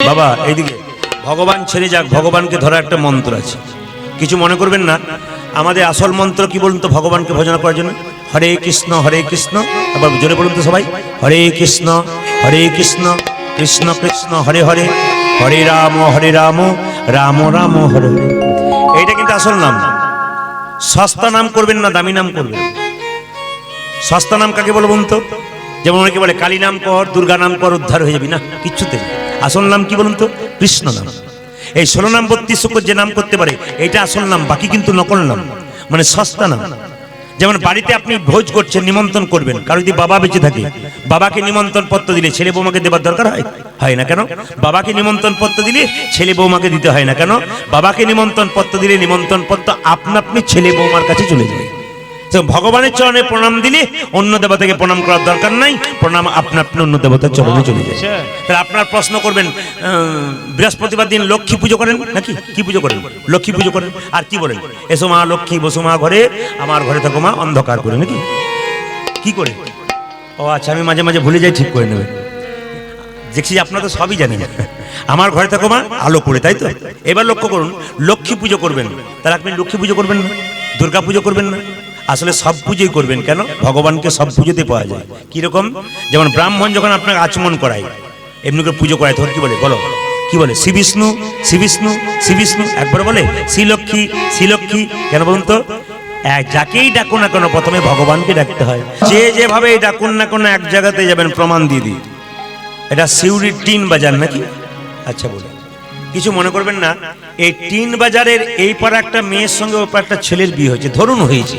বাবা এইদিকে, ভগবান ছেড়ে যাক, ভগবানকে ধরা একটা মন্ত্র আছে, কিছু মনে করবেন না। আমাদের আসল মন্ত্র কি বলুন তো ভগবানকে ভজনা করার জন্য? হরে কৃষ্ণ আবার জোরে বলুন তো সবাই, হরে কৃষ্ণ কৃষ্ণ কৃষ্ণ হরে হরে, হরে রাম রাম রাম হরে হরে। এইটা কিন্তু আসল নাম। সস্তা নাম করবেন না, দামি নাম করবেন। সস্তা নাম কাকে বলবেন তো? যেমন অনেকে বলে কালী নাম কর, দুর্গা নাম কর, উদ্ধার হয়ে যাবি, না কিচ্ছুতে। আসল নাম কি বলুন তো? কৃষ্ণ নাম। এই 16 নাম 32 অক্ষর যে নাম করতে পারে এটা আসল নাম, বাকি কিন্তু নকল নাম, মানে সস্তা নাম। যেমন বাড়িতে আপনি ভোজ করছেন, নিমন্ত্রণ করবেন, কারো যদি বাবা বেঁচে থাকে, বাবাকে নিমন্ত্রণ পত্র দিলে ছেলে বৌমাকে দেবার দরকার হয় না কেন? বাবাকে নিমন্ত্রণ পত্র দিলে ছেলে বৌমাকে দিতে হয় না কেন? বাবাকে নিমন্ত্রণ পত্র দিলে নিমন্ত্রণ পত্র আপনি ছেলে বৌমার কাছে চলে যাবে। ভগবানের চরণে প্রণাম দিলে অন্য দেবতাকে প্রণাম করার দরকার নাই, প্রণাম আপনি অন্য দেবতার চরণে চলে যায়। তাহলে আপনার প্রশ্ন করবেন, বৃহস্পতিবার দিন লক্ষ্মী পুজো করেন নাকি? কি পুজো করেন? লক্ষ্মী পুজো করেন। আর কি বলেন? এসো মা লক্ষ্মী, বসো মা ঘরে, আমার ঘরে থাকো মা অন্ধকার করে, নাকি কি করে? ও আচ্ছা, আমি মাঝে মাঝে ভুলে যাই, ঠিক করে নেবেন। দেখছি আপনারা তো সবই জানেন, আমার ঘরে থাকো মা আলো করে, তাই তো? এবার লক্ষ্য করুন, লক্ষ্মী পুজো করবেন, তাহলে আপনি লক্ষ্মী পুজো করবেন না, দুর্গা পুজো করবেন না, আসলে সব পুজোই করবেন। কেন? ভগবানকে সব পুজোতে পাওয়া যায়। কিরকম? যেমন ব্রাহ্মণ যখন আপনাকে আচমন করায়, এমনি করে পুজো করায়, তখন কি বলে বলো? কি বলে? শ্রী বিষ্ণু শ্রী বিষ্ণু শ্রী বিষ্ণু। একবার বলে শ্রীলক্ষ্মী শ্রীলক্ষ্মী। কেন বলুন তো? যাকেই ডাকুন না কেন প্রথমে ভগবানকে ডাকতে হয়। যে যেভাবে ডাকুন না কেন এক জায়গাতে যাবেন, প্রমাণ দিয়ে দিই। এটা সিউড়ির টিন বাজার নাকি? আচ্ছা বলে কিছু মনে করবেন না। এই টিন বাজারের এই পাড়া একটা মেয়ের সঙ্গে ওই পাড়া একটা ছেলের বিয়ে হয়েছে, ধরুন হয়েছে,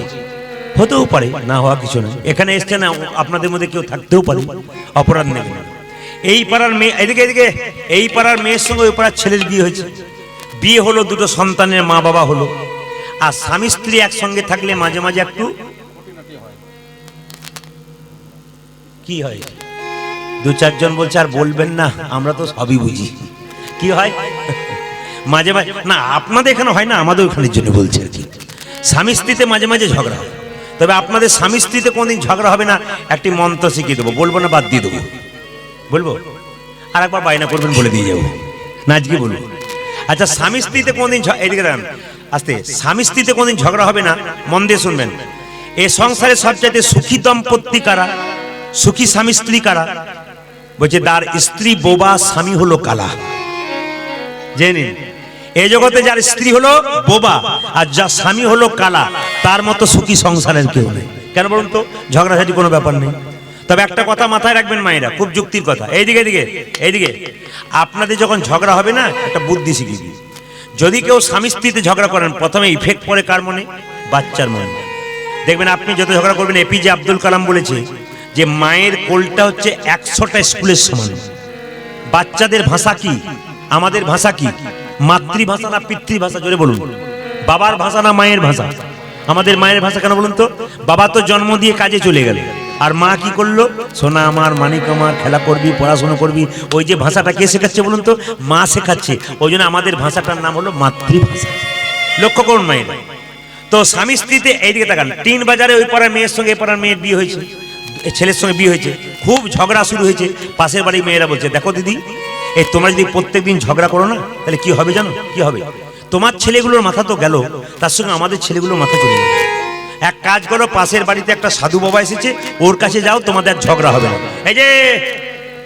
হতেও পারে, না হওয়া কিছু না। এখানে এসছে না, আপনাদের মধ্যে কেউ থাকতেও পারে, অপরাধ নেই। এই পাড়ার মেয়ে, এদিকে এদিকে, এই পাড়ার মেয়ের সঙ্গে ওই পাড়ার ছেলের বিয়ে হয়েছে, বিয়ে হলো, দুটো সন্তানের মা বাবা হলো। আর স্বামী স্ত্রী একসঙ্গে থাকলে মাঝে মাঝে একটু কি হয়? 2-4 জন বলছে আর বলবেন না, আমরা তো সবই বুঝি। কি হয় মাঝে মাঝে? না আপনাদের এখানে হয় না, আমাদের ওখানের জন্য বলছে আর কি। স্বামী স্ত্রীতে মাঝে মাঝে ঝগড়া হয়, তবে আপনাদের স্বামী স্ত্রীতে কোনদিন ঝগড়া হবে না, একটি মন্ত্র শিখিয়ে দেবো, বলবো না বাদ দিয়ে দেবো, বলবো আর একবার বায়না করবেন বলে দিয়ে যাবো, না আজকে বলবো। আচ্ছা, স্বামী স্ত্রীতে কোনদিন, এদিকে দাঁড়ান আস্তে, স্বামী স্ত্রীতে কোনদিন ঝগড়া হবে না, মন দিয়ে শুনবেন। এ সংসারে সবচাইতে সুখী দম্পতি কারা? সুখী স্বামী স্ত্রী কারা? বলছে তার স্ত্রী বোবা, স্বামী হলো কালা। জেনে এই জগতে যার স্ত্রী হলো বোবা আর যার স্বামী হলো কালা, তার মতো সুখী সংসারের কেউ নেই। কেন বলুন তো? ঝগড়াঝাটি কোনো ব্যাপার নেই। তবে একটা কথা মাথায় রাখবেন মায়েরা, খুব যুক্তির কথা। এইদিকে এইদিকে এইদিকে, আপনাদের যখন ঝগড়া হবে না, একটা বুদ্ধি শিখিয়ে দিই। যদি কেউ স্বামী স্ত্রীতে ঝগড়া করেন, প্রথমে ইফেক্ট পড়ে কার মনে? বাচ্চার মনে। দেখবেন আপনি যত ঝগড়া করবেন, এপিজে আব্দুল কালাম বলেছে যে মায়ের কোলটা হচ্ছে 100টা স্কুলের সমান। বাচ্চাদের ভাষা কি? আমাদের ভাষা কি? মাতৃভাষা না পিতৃভাষা? জোরে বলুন। বাবার ভাষা না মায়ের ভাষা? আমাদের মায়ের ভাষা। কেন বলুন তো? বাবা তো জন্ম দিয়ে কাজে চলে গেল, আর মা কি করলো? সোনা আমার, মানিক আমার, খেলা করবি, পড়াশোনা করবি। ওই যে ভাষাটা কে শেখাচ্ছে বলুন তো? মা শেখাচ্ছে। ওই জন্য আমাদের ভাষাটার নাম হলো মাতৃভাষা। লক্ষ্য করুন মায়ের। তো স্বামী স্ত্রীতে এইদিকে তাকান, টিন বাজারে ওই পাড়ার মেয়ের সঙ্গে এই পাড়ার মেয়ের বিয়ে হয়েছে, ছেলের সঙ্গে বিয়ে হয়েছে, খুব ঝগড়া শুরু হয়েছে। পাশের বাড়ির মেয়েরা বলছে, দেখো দিদি, এই তোমরা যদি প্রত্যেকদিন ঝগড়া করো না, তাহলে কি হবে জানো? কি হবে? তোমার ছেলেগুলোর মাথা তো গেল, তার সঙ্গে আমাদের ছেলেগুলোর মাথা চলে গেল। এক কাজ করো, পাশের বাড়িতে একটা সাধু বাবা এসেছে, ওর কাছে যাও, তোমাদের আর ঝগড়া হবে না। এই যে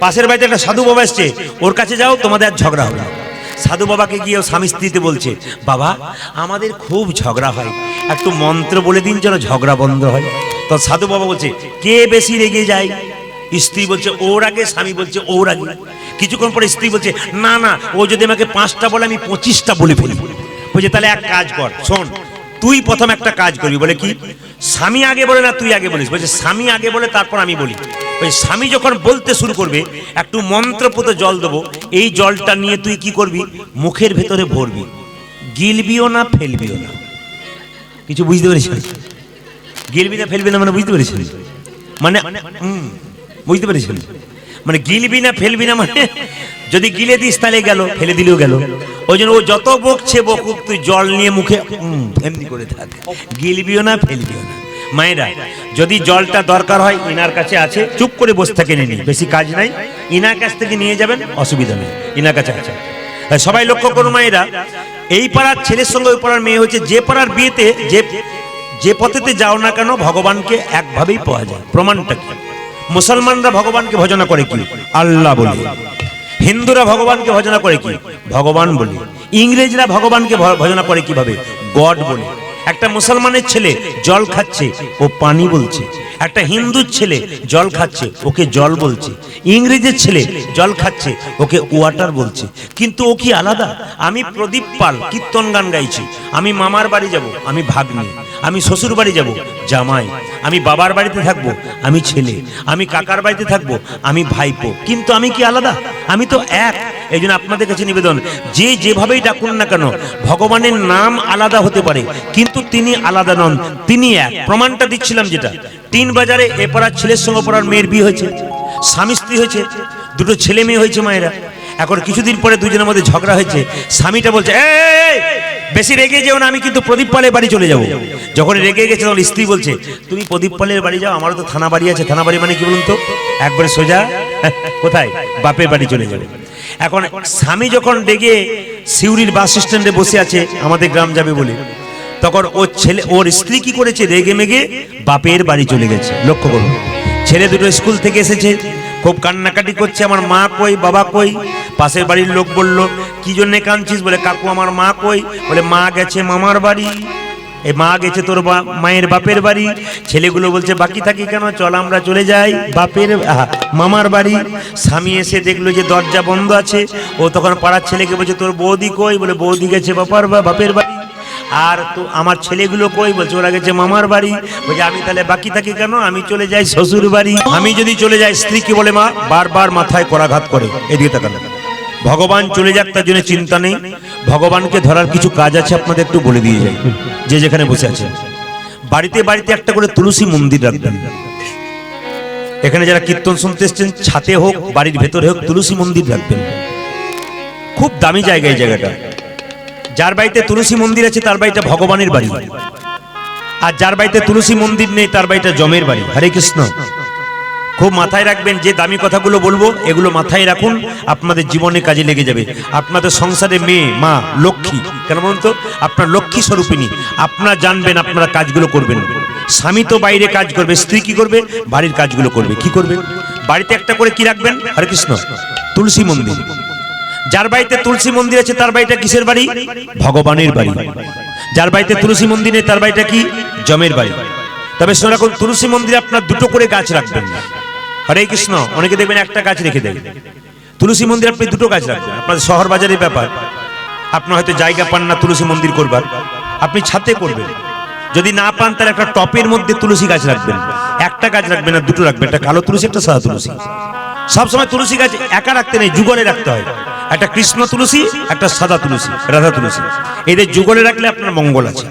পাশের বাড়িতে একটা সাধু বাবা এসেছে, ওর কাছে যাও, তোমাদের আর ঝগড়া হবে না। সাধু বাবাকে গিয়ে স্বামী স্ত্রীতে বলছে, বাবা আমাদের খুব ঝগড়া হয়, একটু মন্ত্র বলে দিন যেন ঝগড়া বন্ধ হয়। তো সাধু বাবা বলছে, কে বেশি রেগে যায়? স্ত্রী বলছে ওর আগে, স্বামী বলছে ওর আগে। কিছুক্ষণ পরে স্ত্রী বলছে, না না, ও যদি আমাকে 5টা বলে আমি 25টা বলে ফেলি। বলছে তাহলে এক কাজ কর, শোন, তুই প্রথম একটা কাজ করবি। বলে কি? স্বামী আগে বলে না তুই আগে বলিস? বলছে স্বামী আগে বলে তারপর আমি বলি। ওই স্বামী যখন বলতে শুরু করবে, একটু মন্ত্রপুত জল দেবো, এই জলটা নিয়ে তুই কি করবি? মুখের ভেতরে ভরবি, গিলবিও না ফেলবিও না। কিছু বুঝতে পেরেছিস? গিলবি না ফেলবি না মানে বুঝতে পেরেছিস? মানে বুঝতে পেরেছিস? মানে গিলবি না ফেলবি না মানে যদি গিলে দিস তাহলে গেল, ফেলে দিলেও গেল। ওই জন্য ও যত বকছে বকুক, তুই জল নিয়ে মুখে এমনি করে থাক, গিলবিও না ফেলবিও না। মায়েরা যদি জলটা দরকার হয় ইনার কাছে আছে, চুপ করে বসে থেকে নিন, বেশি কাজ নাই, ইনার কাছ থেকে নিয়ে যাবেন, অসুবিধা নেই, ইনার কাছে আছে। সবাই লক্ষ্য করুন মায়েরা, এই পাড়ার ছেলের সঙ্গে ওই পাড়ার মেয়ে হচ্ছে, যে পাড়ার বিয়েতে যে পথেতে যাও না কেন ভগবানকে একভাবেই পাওয়া যায়। প্রমাণটা কি? মুসলমানরা ভগবানকে ভজনা করে কি? আল্লাহ বলে। হিন্দুরা ভগবানকে ভজনা করে কি? ভগবান বলে। ইংরেজরা ভগবানকে ভজনা করে কিভাবে? গড বলে। একটা মুসলমানের ছেলে জল খাচ্ছে, ও পানি বলছে। একটা হিন্দুর ছেলে জল খাচ্ছে, ওকে জল বলছে। ইংরেজের ছেলে জল খাচ্ছে, ওকে ওয়াটার বলছে। কিন্তু ও কি আলাদা? আমি প্রদীপ পাল কীর্তন গান গাইছি, আমি মামার বাড়ি যাব, আমি ভাগ্নি। আমি শ্বশুর বাড়ি যাব, জামাই। আমি বাবার বাড়িতে থাকবো, আমি ছেলে। আমি কাকার বাড়িতে থাকবো, আমি ভাইপো। কিন্তু আমি কি আলাদা? আমি তো এক। এই জন্য আপনাদের কাছে নিবেদন, যে যেভাবেই ডাকুন না কেন ভগবানের নাম আলাদা হতে পারে, কিন্তু তিনি আলাদা নন, তিনি এক। প্রমাণটা দিচ্ছিলাম, যেটা টিন বাজারে এ পাড়ার ছেলের সঙ্গে পাড়ার মেয়ের বিয়ে হয়েছে, স্বামী স্ত্রী হয়েছে, দুটো ছেলে মেয়ে হয়েছে মায়েরা। এখন কিছুদিন পরে দুজনের মধ্যে ঝগড়া হয়েছে। স্বামীটা বলছে, এই বেশি রেগে যেও না, আমি কিন্তু প্রদীপ পালের বাড়ি চলে যাব। যখন রেগে গেছে তখন স্ত্রী বলছে, তুমি প্রদীপ পালের বাড়ি যাও, আমারও তো থানা বাড়ি আছে। থানা বাড়ি মানে কি বলুন তো? একবারে সোজা কোথায়? বাপের বাড়ি চলে যাবে। এখন স্বামী যখন রেগে সিউড়ির বাস স্ট্যান্ডে বসে আছে আমাদের গ্রাম যাবে বলে, তখন ওর স্ত্রী কি করেছে? রেগে মেগে বাপের বাড়ি চলে গেছে। লক্ষ্য করুন, ছেলে দুটো স্কুল থেকে এসেছে, খুব কান্নাকাটি করছে, আমার মা কই, বাবা কই। পাশের বাড়ির লোক বলল, কি জন্য কাঁদছিস? বলে, কাকু আমার মা কই? বলে, মা গেছে মামার বাড়ি। এই মা গেছে তোর মায়ের বাপের বাড়ি। ছেলেগুলো বলছে, বাকি থাকি কেন, চল আমরা চলে যাই বাপের মামার বাড়ি। স্বামী এসে দেখলো যে দরজা বন্ধ আছে। ও তখন পাড়ার ছেলেকে বলছে, তোর বৌদি কই? বলে, বৌদি গেছে বাপের বাড়ি। আর তো আমার ছেলেগুলো কই? বলছে, ওরা গেছে মামার বাড়ি। বলছে, আমি তাহলে বাকি থাকি কেন, আমি চলে যাই শ্বশুর বাড়ি। আমি যদি চলে যাই, স্ত্রী কি বলে? মা বারবার মাথায় করাঘাত করে। এদিকে তাকান, ভগবান চলে যাক তার জন্য চিন্তা নেই। ভগবানকে ধরার কিছু কাজ আছে, আপনাদের একটু বলে দিয়ে যাই। যে যেখানে বসে আছেন, বাড়িতে বাড়িতে একটা করে তুলসী মন্দির রাখবেন। এখানে যারা কীর্তন শুনতে এসছেন, ছাতে হোক বাড়ির ভেতরে হোক, তুলসী মন্দির রাখবেন। খুব দামি জায়গা এই জায়গাটা। যার বাড়িতে তুলসী মন্দির আছে তার বাড়িটা ভগবানের বাড়ি, আর যার বাড়িতে তুলসী মন্দির নেই তার বাড়িটা জমের বাড়ি। হরে কৃষ্ণ। খুব মাথায় রাখবেন, যে দামি কথাগুলো বলবো এগুলো মাথায় রাখুন, আপনাদের জীবনে কাজে লেগে যাবে। আপনাদের সংসারে মেয়ে মা লক্ষ্মী, কেন বলুন তো? আপনার লক্ষ্মী স্বরূপিনী। আপনারা জানবেন, আপনারা কাজগুলো করবেন। স্বামী তো বাইরে কাজ করবে, স্ত্রী কি করবে? বাড়ির কাজগুলো করবে। কি করবে? বাড়িতে একটা করে কি রাখবেন? হরে কৃষ্ণ, তুলসী মন্দির। যার বাড়িতে তুলসী মন্দির আছে তার বাড়িটা কিসের বাড়ি? ভগবানের বাড়ি। যার বাড়িতে তুলসী মন্দির নেই তার বাড়িটা কি? জমের বাড়ি। তবে শোনা, তুলসী মন্দিরে আপনার দুটো করে গাছ রাখবেন না। হরে কৃষ্ণ। অনেকে দেখবেন একটা গাছ রেখে দেয়। তুলসী মন্দির আপনি দুটো গাছ রাখবেন। আপনাদের শহর বাজারের ব্যাপার, আপনার হয়তো জায়গা পান না তুলসী মন্দির করবার, আপনি ছাদে করবেন। যদি না পান তাহলে একটা টপের মধ্যে তুলসী গাছ রাখবেন। একটা গাছ রাখবেন না, দুটো রাখবেন, একটা কালো তুলসী, একটা সাদা তুলসী। সবসময় তুলসী গাছ একা রাখতে নেই, যুগলে রাখতে হয়। একটা কৃষ্ণ তুলসী, একটা সাদা তুলসী, রাধা তুলসী। এদের যুগলে রাখলে আপনার মঙ্গল আছে।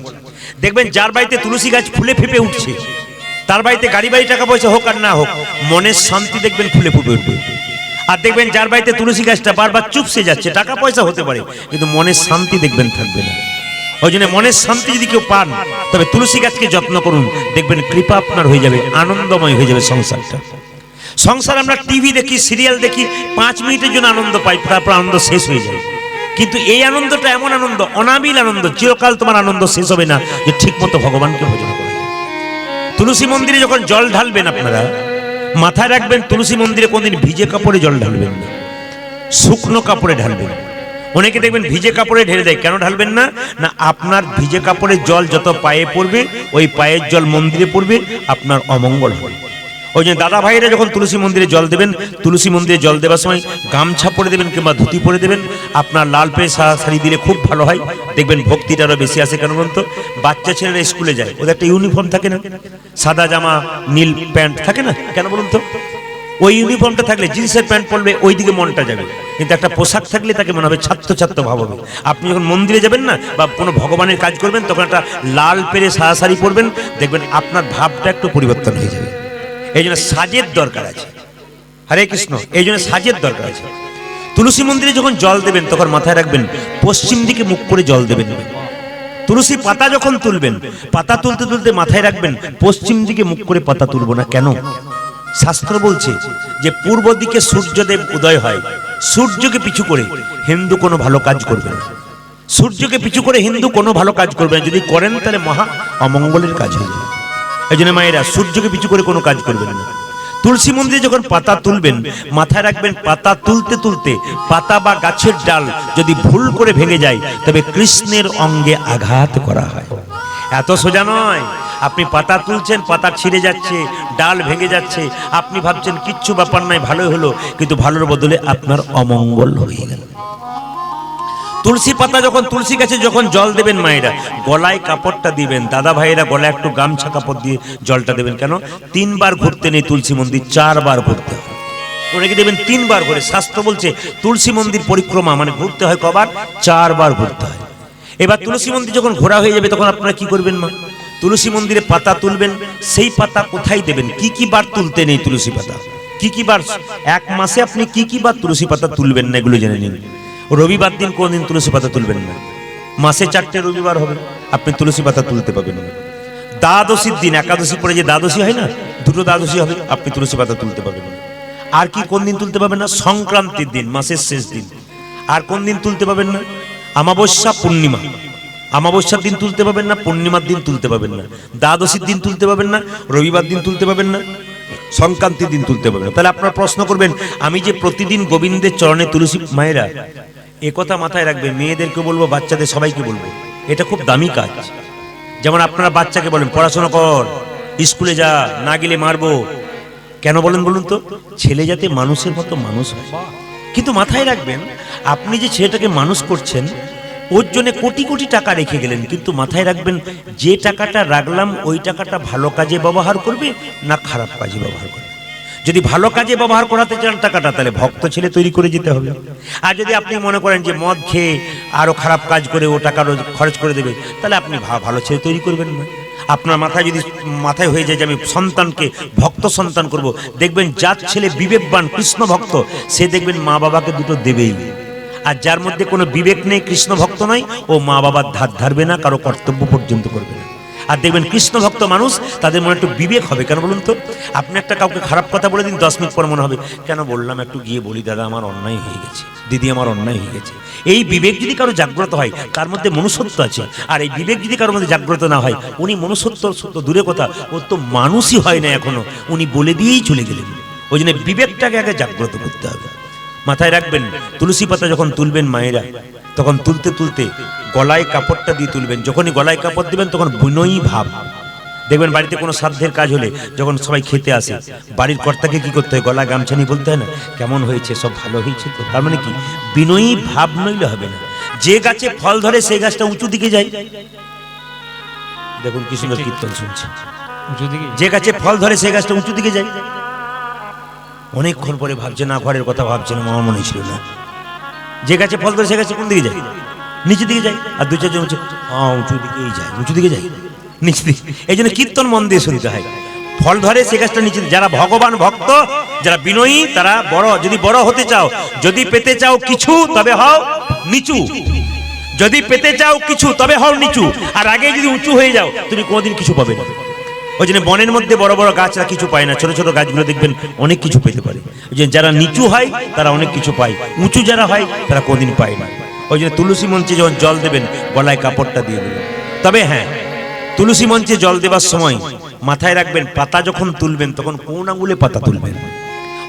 দেখবেন যার বাড়িতে তুলসী গাছ ফুলে ফেপে উঠছে, তার বাড়িতে গাড়ি বাড়ি টাকা পয়সা হোক আর না হোক, মনের শান্তি দেখবেন ফুলে ফুপে উঠবে। আর দেখবেন যার বাড়িতে তুলসী গাছটা বারবার চুপসে যাচ্ছে, টাকা পয়সা হতে পারে কিন্তু মনের শান্তি দেখবেন থাকবে না। ওই জন্য মনের শান্তি যদি কেউ পান, তবে তুলসী গাছকে যত্ন করুন, দেখবেন কৃপা আপনার হয়ে যাবে, আনন্দময় হয়ে যাবে সংসারটা। সংসার আমরা টিভি দেখি, সিরিয়াল দেখি, 5 মিনিটের জন্য আনন্দ পাই, তারপর আনন্দ শেষ হয়ে যায়। কিন্তু এই আনন্দটা এমন আনন্দ, অনাবিল আনন্দ, চিরকাল তোমার আনন্দ শেষ হবে না, যে ঠিক মতো ভগবানকে ভজন করা যায়। তুলসী মন্দিরে যখন জল ঢালবেন, আপনারা মাথায় রাখবেন, তুলসী মন্দিরে কোনদিন ভিজে কাপড়ে জল ঢালবেন না, শুকনো কাপড়ে ঢালবেন। অনেকে দেখবেন ভিজে কাপড়ে ঢেলে দেয়। কেন ঢালবেন না? না, আপনার ভিজে কাপড়ের জল যত পায়ে পড়বে, ওই পায়ের জল মন্দিরে পড়বে, আপনার অমঙ্গল হবে। ওই জন্য দাদা ভাইরা যখন তুলসী মন্দিরে জল দেবেন, তুলসী মন্দিরে জল দেওয়ার সময় গামছা পরে দেবেন কিংবা ধুতি পরে দেবেন। আপনার লাল পেয়ে শাড়ি দিলে খুব ভালো হয়, দেখবেন ভক্তিটা আরো বেশি আসে। কেন বলুন তো? বাচ্চা ছেলেরা স্কুলে যায়, ওদের একটা ইউনিফর্ম থাকে না, সাদা জামা নীল প্যান্ট থাকে না, কেন বলুন তো? ওই ইউনিফর্মটা থাকলে, জিন্সের প্যান্ট পরলে ওই দিকে মনটা যাবে, কিন্তু একটা পোশাক থাকলে তাকে মনে হবে ছাত্র ছাত্র ভাব হবে। আপনি যখন মন্দিরে যাবেন না, বা কোনো ভগবানের কাজ করবেন, তখন একটা লাল পেরে সাদা শাড়ি পরবেন, দেখবেন আপনার ভাবটা একটু পরিবর্তন হয়ে যাবে। এই জন্য সাজের দরকার আছে। হরে কৃষ্ণ। এই জন্য সাজের দরকার আছে। তুলসী মন্দিরে যখন জল দেবেন, তখন মাথায় রাখবেন, পশ্চিম দিকে মুখ করে জল দেবেন। তুলসী পাতা যখন তুলবেন, পাতা তুলতে তুলতে মাথায় রাখবেন পশ্চিম দিকে মুখ করে পাতা তুলবো না। কেন? শাস্ত্র বলছে যে পূর্ব দিকে সূর্যদেব উদয় হয়, সূর্যকে পিছু করে হিন্দু কোনো ভালো কাজ করবে না। সূর্যকে পিছু করে হিন্দু কোনো ভালো কাজ করবে না, যদি করেন তাহলে মহা অমঙ্গলের কাজ হয়ে যাবে। এই জন্য মায়েরা সূর্যকে পিছু করে কোনো কাজ করবেন না। তুলসী মন্দিরে যখন পাতা তুলবেন মাথায় রাখবেন পাতা তুলতে তুলতে পাতা বা গাছের ডাল যদি ভুল করে ভেঙে যায় তবে কৃষ্ণের অঙ্গে আঘাত করা হয়। এত সোজা নয়। আপনি পাতা তুলছেন, পাতা ছিঁড়ে যাচ্ছে, ডাল ভেঙে যাচ্ছে, আপনি ভাবছেন কিচ্ছু ব্যাপার নাই, ভালোই হলো, কিন্তু ভালোর বদলে আপনার অমঙ্গল হয়ে গেল। তুলসী পাতা যখন, তুলসী গাছে যখন জল দেবেন মায়েরা, গলায় কাপড়টা দিবেন। দাদা ভাইয়েরা গলায় একটু গামছা কাপড় দিয়ে জলটা দেবেন। কেন? 3 বার ঘুরতে নেই তুলসী মন্দির, 4 বার ঘুরতে হয়। ওনাকে দেবেন 3 বার করে। শাস্ত্র বলছে তুলসী মন্দির পরিক্রমা মানে ঘুরতে হয় কবার? 4 বার ঘুরতে হয়। এবার তুলসী মন্দির যখন ঘোরা হয়ে যাবে তখন আপনারা কি করবেন মা? তুলসী মন্দিরে পাতা তুলবেন, সেই পাতা কোথায় দেবেন? কি কি বার তুলতে নেই তুলসী পাতা? কি কি বার? 1 মাসে আপনি কি কি বার তুলসী পাতা তুলবেন না এগুলো জেনে নিন। রবিবার দিন কোনদিন তুলসী পাতা তুলবেন না। মাসে 4টে রবিবার হবে, আপনি তুলসী পাতা তুলতে পাবেন না। দ্বাদশীর দিন, একাদশী পরে যে দ্বাদশী হয় না, 2টো দ্বাদশী হবে, আপনি তুলসী পাতা তুলতে পাবেন না। আর কি কোন দিন তুলতে পাবেন না? সংক্রান্তির দিন, মাসের শেষ দিন। আর কোন দিন তুলতে পাবেন না? অমাবস্যা, পূর্ণিমা। অমাবস্যার দিন তুলতে পাবেন না, পূর্ণিমার দিন তুলতে পাবেন না, দ্বাদশীর দিন তুলতে পাবেন না, রবিবার দিন তুলতে পাবেন না, সংক্রান্তির দিন তুলতে পাবেন না। তাহলে আপনারা প্রশ্ন করবেন, আমি যে প্রতিদিন গোবিন্দের চরণে তুলসী, মায়েরা এ কথা মাথায় রাখবে, মেয়েদেরকে বলবো, বাচ্চাদের সবাইকে বলবো, এটা খুব দামি কাজ। যেমন আপনারা বাচ্চাকে বলেন পড়াশোনা কর, স্কুলে যা, না গেলে মারবো। কেন বলেন বলুন তো? ছেলে যাতে মানুষের মতো মানুষ হয়। কিন্তু মাথায় রাখবেন, আপনি যে ছেলেটাকে মানুষ করছেন ওর জন্য কোটি কোটি টাকা রেখে গেলেন, কিন্তু মাথায় রাখবেন যে টাকাটা রাখলাম ওই টাকাটা ভালো কাজে ব্যবহার করবে না খারাপ কাজে ব্যবহার করবে। যদি ভালো কাজে ব্যবহার করাতে চান টাকাটা, তাহলে ভক্ত ছেলে তৈরি করে যেতে হবে। আর যদি আপনি মনে করেন যে মদ খেয়ে আরো খারাপ কাজ করে ও টাকা খরচ করে দেবে, তাহলে আপনি ভালো ছেলে তৈরি করবেন না। আপনার মাথায় যদি মাথায় হয়ে যায় যে আমি সন্তানকে ভক্ত সন্তান করব, দেখবেন যার ছেলে বিবেকবান কৃষ্ণ ভক্ত সে দেখবেন মা বাবাকে দুটো দেবেই। আর যার মধ্যে কোনো বিবেক নেই, কৃষ্ণ ভক্ত নয়, ও মা বাবার ধার ধারবে না, কারো কর্তব্য পর্যন্ত করবে না। আর দেখবেন কৃষ্ণ ভক্ত মানুষ তাদের মনে একটু বিবেক হবে। কেন বলুন তো? আপনি একটা কাউকে খারাপ কথা বলে দিন, 10 মিনিট পর মনে হবে কেন বললাম, একটু গিয়ে বলি দাদা আমার অন্যায় হয়ে গেছে, দিদি আমার অন্যায় হয়ে গেছে। এই বিবেক যদি কারো জাগ্রত হয় তার মধ্যে মনুষ্যত্ব আছে। আর এই বিবেক যদি কারোর মধ্যে জাগ্রত না হয়, উনি মনুষ্যত্ব সত্য দূরে কথা, ও তো মানুষই হয় না এখনো, উনি বলে দিয়েই চলে গেলেন। ওই জন্য বিবেকটাকে আগে জাগ্রত করতে হবে। মাথায় রাখবেন, তুলসী পাতা যখন তুলবেন মায়েরা, তখন তুলতে তুলতে গলায় কাপড়টা দিয়ে তুলবেন। যখনই গলায় কাপড় দিবেন তখন বিনয়ী ভাব। দেখবেন বাড়িতে কোনো শ্রাদ্ধের কাজ হলে যখন সবাই খেতে আসে, বাড়ির কর্তাকে কি করতে হয়? গলায় গামছা নিয়ে বলতে হয় না, কেমন হয়েছে, সব ভালো হয়েছে তো? তার মানে কি? বিনয়ী ভাব নইলে হবে না। যে গাছে ফল ধরে সেই গাছটা উঁচু দিকে যায়। দেখুন কি সুন্দর কীর্তন শুনছে। যে গাছে ফল ধরে সেই গাছটা উঁচু দিকে যায়। অনেকক্ষণ পরে ভাবছে না, ঘরের কথা ভাবছে না, আমার মনে ছিল না। যে গাছে ফল ধরে সে গাছে কোন দিকে যায়? নিচের দিকে যায়। আর 2-4 জন হচ্ছে উঁচু দিকেই যায়, উঁচু দিকে যায়, নিচের দিকে। এই জন্য কীর্তন মন দিয়ে শুনতে হয়। ফল ধরে সে গাছটা নিচে। যারা ভগবান ভক্ত, যারা বিনয়ী, তারা বড়। যদি বড় হতে চাও, যদি পেতে চাও কিছু তবে হও নিচু। যদি পেতে চাও কিছু তবে হও নিচু। আর আগে যদি উঁচু হয়ে যাও তুমি কোনোদিন কিছু পাবে না। ওই জন্য বনের মধ্যে বড় বড় গাছরা কিছু পায় না, ছোট ছোট গাছগুলো দেখবেন অনেক কিছু পেতে পারে। ওই জন্য যারা নিচু হয় তারা অনেক কিছু পায়, উঁচু যারা হয় তারা কোনদিন পায় না। ওই জন্য তুলসী মঞ্চে যখন জল দেবেন গলায় কাপড়টা দিয়ে দেবেন। তবে হ্যাঁ, তুলসী মঞ্চে জল দেবার সময় মাথায় রাখবেন পাতা যখন তুলবেন তখন কোন আঙুলে পাতা তুলবেন।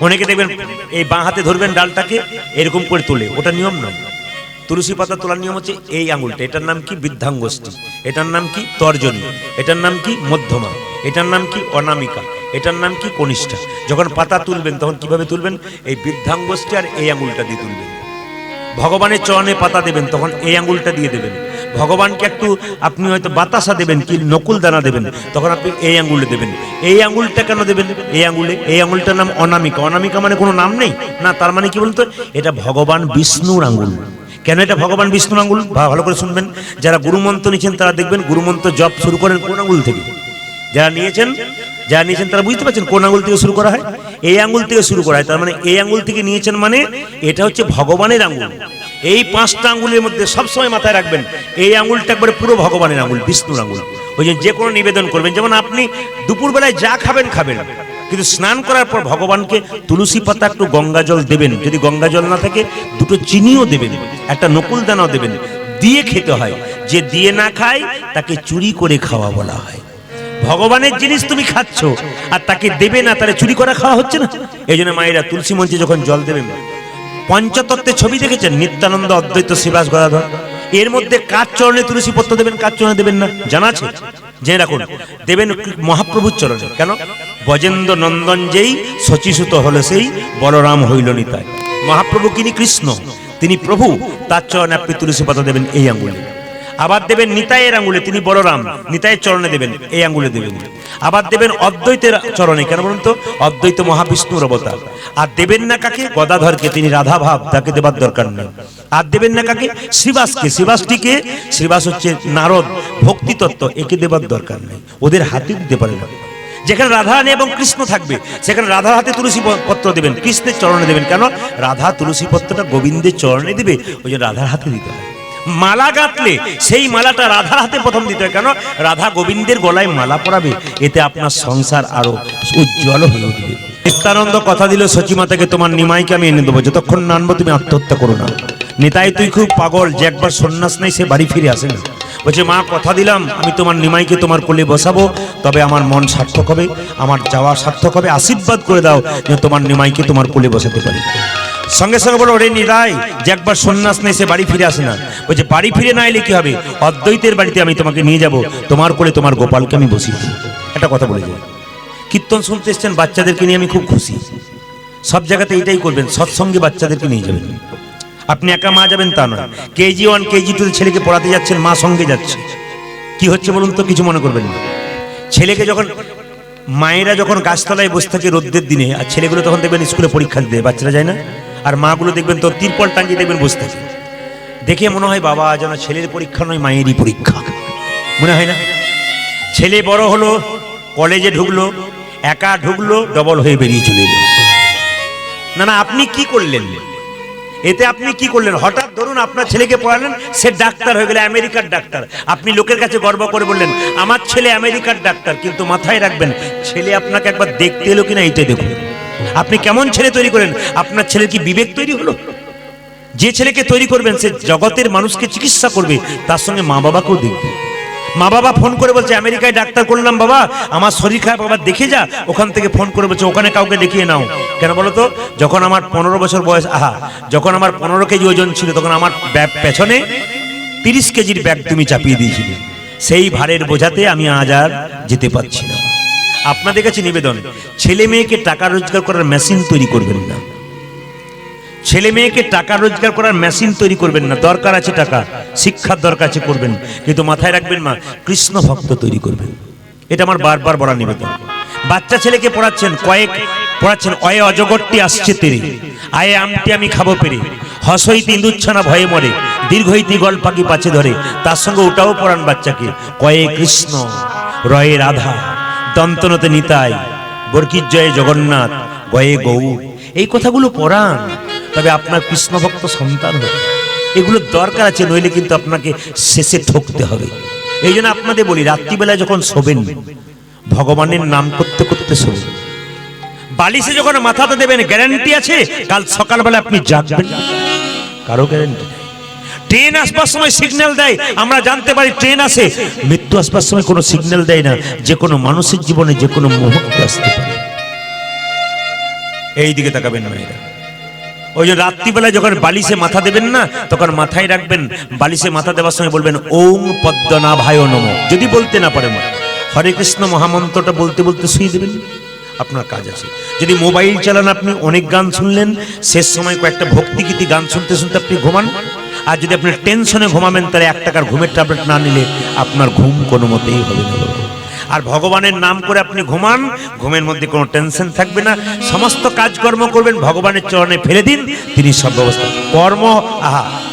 অনেকে দেখবেন এই বাঁ হাতে ধরবেন ডালটাকে, এরকম করে তোলে, ওটা নিয়ম নয়। তুলসী পাতা তোলার নিয়ম হচ্ছে এই আঙুলটা, এটার নাম কি? বৃদ্ধাঙ্গুষ্ঠী। এটার নাম কি? তর্জনী। এটার নাম কি? মধ্যমা। এটার নাম কি? অনামিকা। এটার নাম কি? কনিষ্ঠা। যখন পাতা তুলবেন তখন কিভাবে তুলবেন? এই বৃদ্ধাঙ্গুষ্ঠী আর এই আঙুলটা দিয়ে তুলবেন। ভগবানের চরণে পাতা দেবেন তখন এই আঙুলটা দিয়ে দেবেন। ভগবানকে একটু আপনি হয়তো বাতাসা দেবেন, কি নকুল দানা দেবেন, তখন আপনি এই আঙুলে দেবেন। এই আঙুলটা কেন দেবেন? এই আঙুলে, এই আঙুলটার নাম অনামিকা। অনামিকা মানে কোনো নাম নেই না, তার মানে কি বলতো? এটা ভগবান বিষ্ণুর আঙুল। কেন এটা ভগবান বিষ্ণুর আঙুল? ভালো করে শুনবেন। যারা গুরুমন্ত্র নিয়েছেন তারা দেখবেন গুরুমন্ত্র জপ শুরু করেন কোন আঙুল থেকে। যারা নিয়েছেন তারা বুঝতে পারছেন কোন আঙুল থেকে শুরু করা হয়? এই আঙুল থেকে শুরু করা হয়। তার মানে এই আঙুল থেকে নিয়েছেন মানে এটা হচ্ছে ভগবানের আঙুল। এই 5টা আঙ্গুলের মধ্যে সবসময় মাথায় রাখবেন, এই আঙ্গুলটা একবারে পুরো ভগবানের আঙ্গুল, বিষ্ণুর আঙ্গুল। ওই যে কোনো নিবেদন করবেন, যেমন আপনি দুপুরবেলায় যা খাবেন খাবেন, কিন্তু স্নান করার পর ভগবানকে তুলসী পাতা, একটু গঙ্গা জল দেবেন, যদি গঙ্গা জল না থাকে 2টো চিনিও দেবেন, একটা নকুল দানাও দেবেন, দিয়ে খেতে হয়। যে দিয়ে না খায় তাকে চুরি করে খাওয়া বলা হয়। ভগবানের জিনিস তুমি খাচ্ছ আর তাকে দেবে না, তাহলে চুরি করা খাওয়া হচ্ছে না। এই জন্য মায়েরা তুলসী মঞ্চে যখন জল দেবেন, পঞ্চতত্ত্বের ছবি দেখেছেন, নিত্যানন্দ, অদ্বৈত, শ্রীবাস, গদাধর, এর মধ্যে কার চরণে তুলসী পত্র দেবেন, কার চরণে দেবেন না জানা আছে? জেনে রাখুন, দেবেন মহাপ্রভুর চরণে। কেন? ব্রজেন্দ্র নন্দন যেই শচীসুত হলো সেই, বলরাম হইল নিতাই। মহাপ্রভু তিনি কৃষ্ণ, তিনি প্রভু, তার চরণে আপনি তুলসী পাতা দেবেন এই আঙ্গুলে। আবার দেবেন নিতাইয়ের আঙ্গুলে, তিনি বলরাম, নিতাইয়ের চরণে দেবেন এই আঙ্গুলে দেবেন। আবার দেবেন অদ্বৈতের চরণে, কেন বলুন তো? অদ্বৈত মহাবিষ্ণুর অবতার। আর দেবেন না কাকে? গদাধরকে, তিনি রাধা ভাব, তাকে দেবার দরকার নেই। আর দেবেন না কাকে? শ্রীবাসকে। শ্রীবাসটিকে, শ্রীবাস হচ্ছে নারদ, ভক্তি তত্ত্ব, একে দেবার দরকার নেই, ওদের হাতে দিতে পারে না। যেখানে রাধা রানী এবং কৃষ্ণ থাকবে সেখানে রাধার হাতে তুলসী পত্র দেবেন, কৃষ্ণের চরণে দেবেন। কেন? রাধা তুলসী পত্রটা গোবিন্দের চরণে দিবে, ওই জন্য রাধার হাতে দিতে হয়। মালা গাঁথলে সেই মালাটা রাধার হাতে প্রথম দিতে হয়। কেন? রাধা গোবিন্দের গলায় মালা পরাবে, এতে আপনার সংসার আরো উজ্জ্বল হয়ে উঠবে। নিত্যানন্দ কথা দিল সচী মাতাকে, তোমার নিমাইকে আমি এনে দেবো, যতক্ষণ না আনবো তুমি আত্মহত্যা করো না। নিতাই তুই খুব পাগল, যে একবার সন্ন্যাস নেই সে বাড়ি ফিরে আসে না। বলছে, মা কথা দিলাম আমি তোমার নিমাইকে তোমার কোলে বসাবো, তবে আমার মন সার্থক হবে, আমার যাওয়া সার্থক হবে, আশীর্বাদ করে দাও যে তোমার নিমাইকে তোমার কোলে বসাতে পারি। সঙ্গে সঙ্গে বলো, ওরে নিতাই, যে একবার সন্ন্যাস নেই সে বাড়ি ফিরে আসে না। বলছে, বাড়ি ফিরে না এলে কি হবে? অদ্বৈতের বাড়িতে আমি তোমাকে নিয়ে যাব, তোমার কোলে তোমার গোপালকে আমি বসিয়ে দেবো। একটা কথা বলে যাই, কীর্তন শুনতে এসছেন, বাচ্চাদেরকে নিয়ে আমি খুব খুশি। সব জায়গাতে এইটাই করবেন, সৎসঙ্গে বাচ্চাদেরকে নিয়ে যাবেন। আপনি একা মা যাবেন তা নয়, KG1 KG2 ছেলেকে পড়াতে যাচ্ছেন, মা সঙ্গে যাচ্ছে। কি হচ্ছে বলুন তো? কিছু মনে করবেন না। ছেলেকে যখন মায়েরা যখন গাছতলায় বসে থাকে রোদ্রের দিনে, আর ছেলেগুলো তখন দেখবেন স্কুলে পরীক্ষা দিতে, বাচ্চারা যায় না, আর মাগুলো দেখবেন তো তিরপল টাঙ্গিয়ে দেখবেন বসে থাকে। দেখে মনে হয় বাবা যেন ছেলের পরীক্ষা নয়, মায়েরই পরীক্ষা, মনে হয় না? ছেলে বড় হলো, কলেজে ঢুকলো, একা ঢুকলো, ডবল হয়ে বেরিয়ে চলে এলো। না না, আপনি কি করলেন এতে? আপনি কি করলেন? হঠাৎ ধরুন আপনার ছেলেকে পড়ালেন, সে ডাক্তার হয়ে গেল, আমেরিকার ডাক্তার। আপনি লোকের কাছে গর্ব করে বললেন আমার ছেলে আমেরিকার ডাক্তার, কিন্তু মাথায় রাখবেন ছেলে আপনাকে একবার দেখতে এলো কিনা এইটাই দেখুন। আপনি কেমন ছেলে তৈরি করেন? আপনার ছেলের কি বিবেক তৈরি হলো? যে ছেলেকে তৈরি করবেন সে জগতের মানুষকে চিকিৎসা করবে, তার সঙ্গে মা বাবাকেও দেখবে। মা বাবা ফোন করে বলছে আমেরিকায় ডাক্তার করলাম বাবা, আমার শরীর খারাপ, বাবা দেখে যা। ওখান থেকে ফোন করে বলছে ওখানে কাউকে দেখিয়ে নাও। কেন বলো তো? যখন আমার 15 বছর বয়স, যখন আমার 15 কেজি ওজন ছিল, তখন আমার পেছনে 30 কেজির ব্যাগ তুমি চাপিয়ে দিয়েছিলে, সেই ভারের বোঝাতে আমি আজ আর যেতে পারছি না। আপনাদের কাছে নিবেদন, ছেলে মেয়েকে টাকা রোজগার করার মেশিন তৈরি করবেন না। ছেলে মেয়েকে টাকা রোজগার করার মেশিন তৈরি করবেন না। দরকার আছে টাকা, শিক্ষার দরকার আছে, করবেন, কিন্তু মাথায় রাখবেন মা, কৃষ্ণ ভক্ত তৈরি করবেন। এটা আমার বারবার বলা নিবেদন। বাচ্চা ছেলেকে পড়াচ্ছেন, পড়াচ্ছেন অয়ে অজগরটি আসছে তেরে, আয়ে আমটি আমি খাবো পেরে, হসইতে ইঁদুচ্ছানা ভয়ে মরে, দীর্ঘইতে গল পাখি পাছে ধরে। তার সঙ্গে ওটাও পড়ান বাচ্চাকে, কয়ে কৃষ্ণ, রয়ে রাধা, দন্তনতে নিতাই, বরকির জয়ে জগন্নাথ, গয়ে গৌর। এই কথাগুলো পড়ান, তবে আপনার কৃষ্ণ ভক্ত সন্তান হবে। এগুলো দরকার আছে, নইলে কিন্তু আপনাকে শেষে ঠকতে হবে। এই জন্য আপনাদের বলি, রাত্রিবেলায় যখন শোবেন ভগবানের নাম করতে করতে শোবেন। বালিশে যখন মাথাতে দেবেন, গ্যারান্টি আছে কাল সকালবেলা আপনি জাগবেন? কারো গ্যারান্টি নেই। ট্রেন আসবার সময় সিগন্যাল দেয়, আমরা জানতে পারি ট্রেন আসে। মৃত্যু আসবার সময় কোনো সিগন্যাল দেয় না, যে কোনো মানুষের জীবনে যে কোনো মুহূর্তে আসতে পারে। এই দিকে তাকাবেন মেয়েরা। ওই যে রাত্রিবেলায় যখন বালিশে মাথা দেবেন না, তখন মাথায় রাখবেন বালিশে মাথা দেওয়ার সময় বলবেন ওং পদ্মনাভায় নমঃ। যদি বলতে না পারেন, হরে কৃষ্ণ মহামন্ত্রটা বলতে বলতে শুয়ে দেবেন, আপনার কাজ আছে। যদি মোবাইল চালান, আপনি অনেক গান শুনলেন, শেষ সময় কয়েকটা ভক্তিগীতি গান শুনতে শুনতে আপনি ঘুমান। আর যদি আপনি টেনশনে ঘুমাবেন, তাহলে 1 টাকার ঘুমের ট্যাবলেট না নিলে আপনার ঘুম কোনো মতেই হবে না। আর ভগবানের নাম করে আপনি ঘুমান, ঘুমের মধ্যে কোনো টেনশন থাকবে না, সমস্ত কাজকর্ম করবেন, ভগবানের চরণে ফেলে দিন, তিনি সব ব্যবস্থা। কর্ম,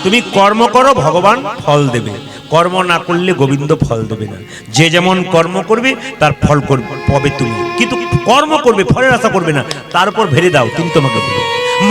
তুমি কর্ম করো, ভগবান ফল দেবে। কর্ম না করলে গোবিন্দ ফল দেবে না। যে যেমন কর্ম করবে তার ফল পাবে তুমি, কিন্তু কর্ম করবে, ফলের আশা করবে না, তার উপর ভেড়ে দাও, তিনি তোমাকে দেবে।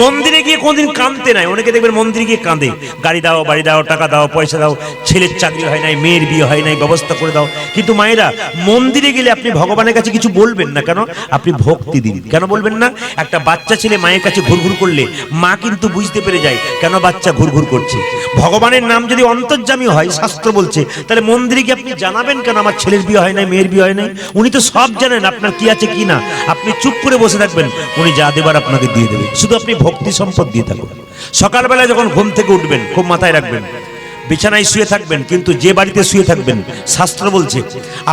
মন্দিরে গিয়ে কোনদিন কাঁদতে নাই। অনেকে দেখবেন মন্দিরে গিয়ে কাঁদে, গাড়ি দাও, বাড়ি দাও, টাকা দাও, পয়সা দাও, ছেলের চাকরি হয় নাই, মেয়ের বিয়ে হয় নাই, ব্যবস্থা করে দাও। কিন্তু মায়েরা, মন্দিরে গেলে আপনি ভগবানের কাছে কিছু বলবেন না কেন? আপনি ভক্তি দিন। কেন বলবেন না? একটা বাচ্চা ছেলে মায়ের কাছে ঘুরঘুর করলে মা কিন্তু বুঝতে পেরে যায় কেন বাচ্চা ঘুরঘুর করছে। ভগবানের নাম যদি অন্তর্যামী হয়, শাস্ত্র বলছে, তাহলে মন্দিরে গিয়ে আপনি জানাবেন কেন আমার ছেলের বিয়ে হয় নাই, মেয়ের বিয়ে হয় নাই? উনি তো সব জানেন আপনার কি আছে কি না। আপনি চুপ করে বসে থাকবেন, উনি যা দেবার আপনাকে দিয়ে দেবে। শুধু আপনি ভক্তি সম্পদ দিয়ে থাকুন। সকালবেলা যখন ঘুম থেকে উঠবেন, খুব মাথায় রাখবেন, বিছানায় শুয়ে থাকবেন, কিন্তু যে বাড়িতে শুয়ে থাকবেন, শাস্ত্র বলছে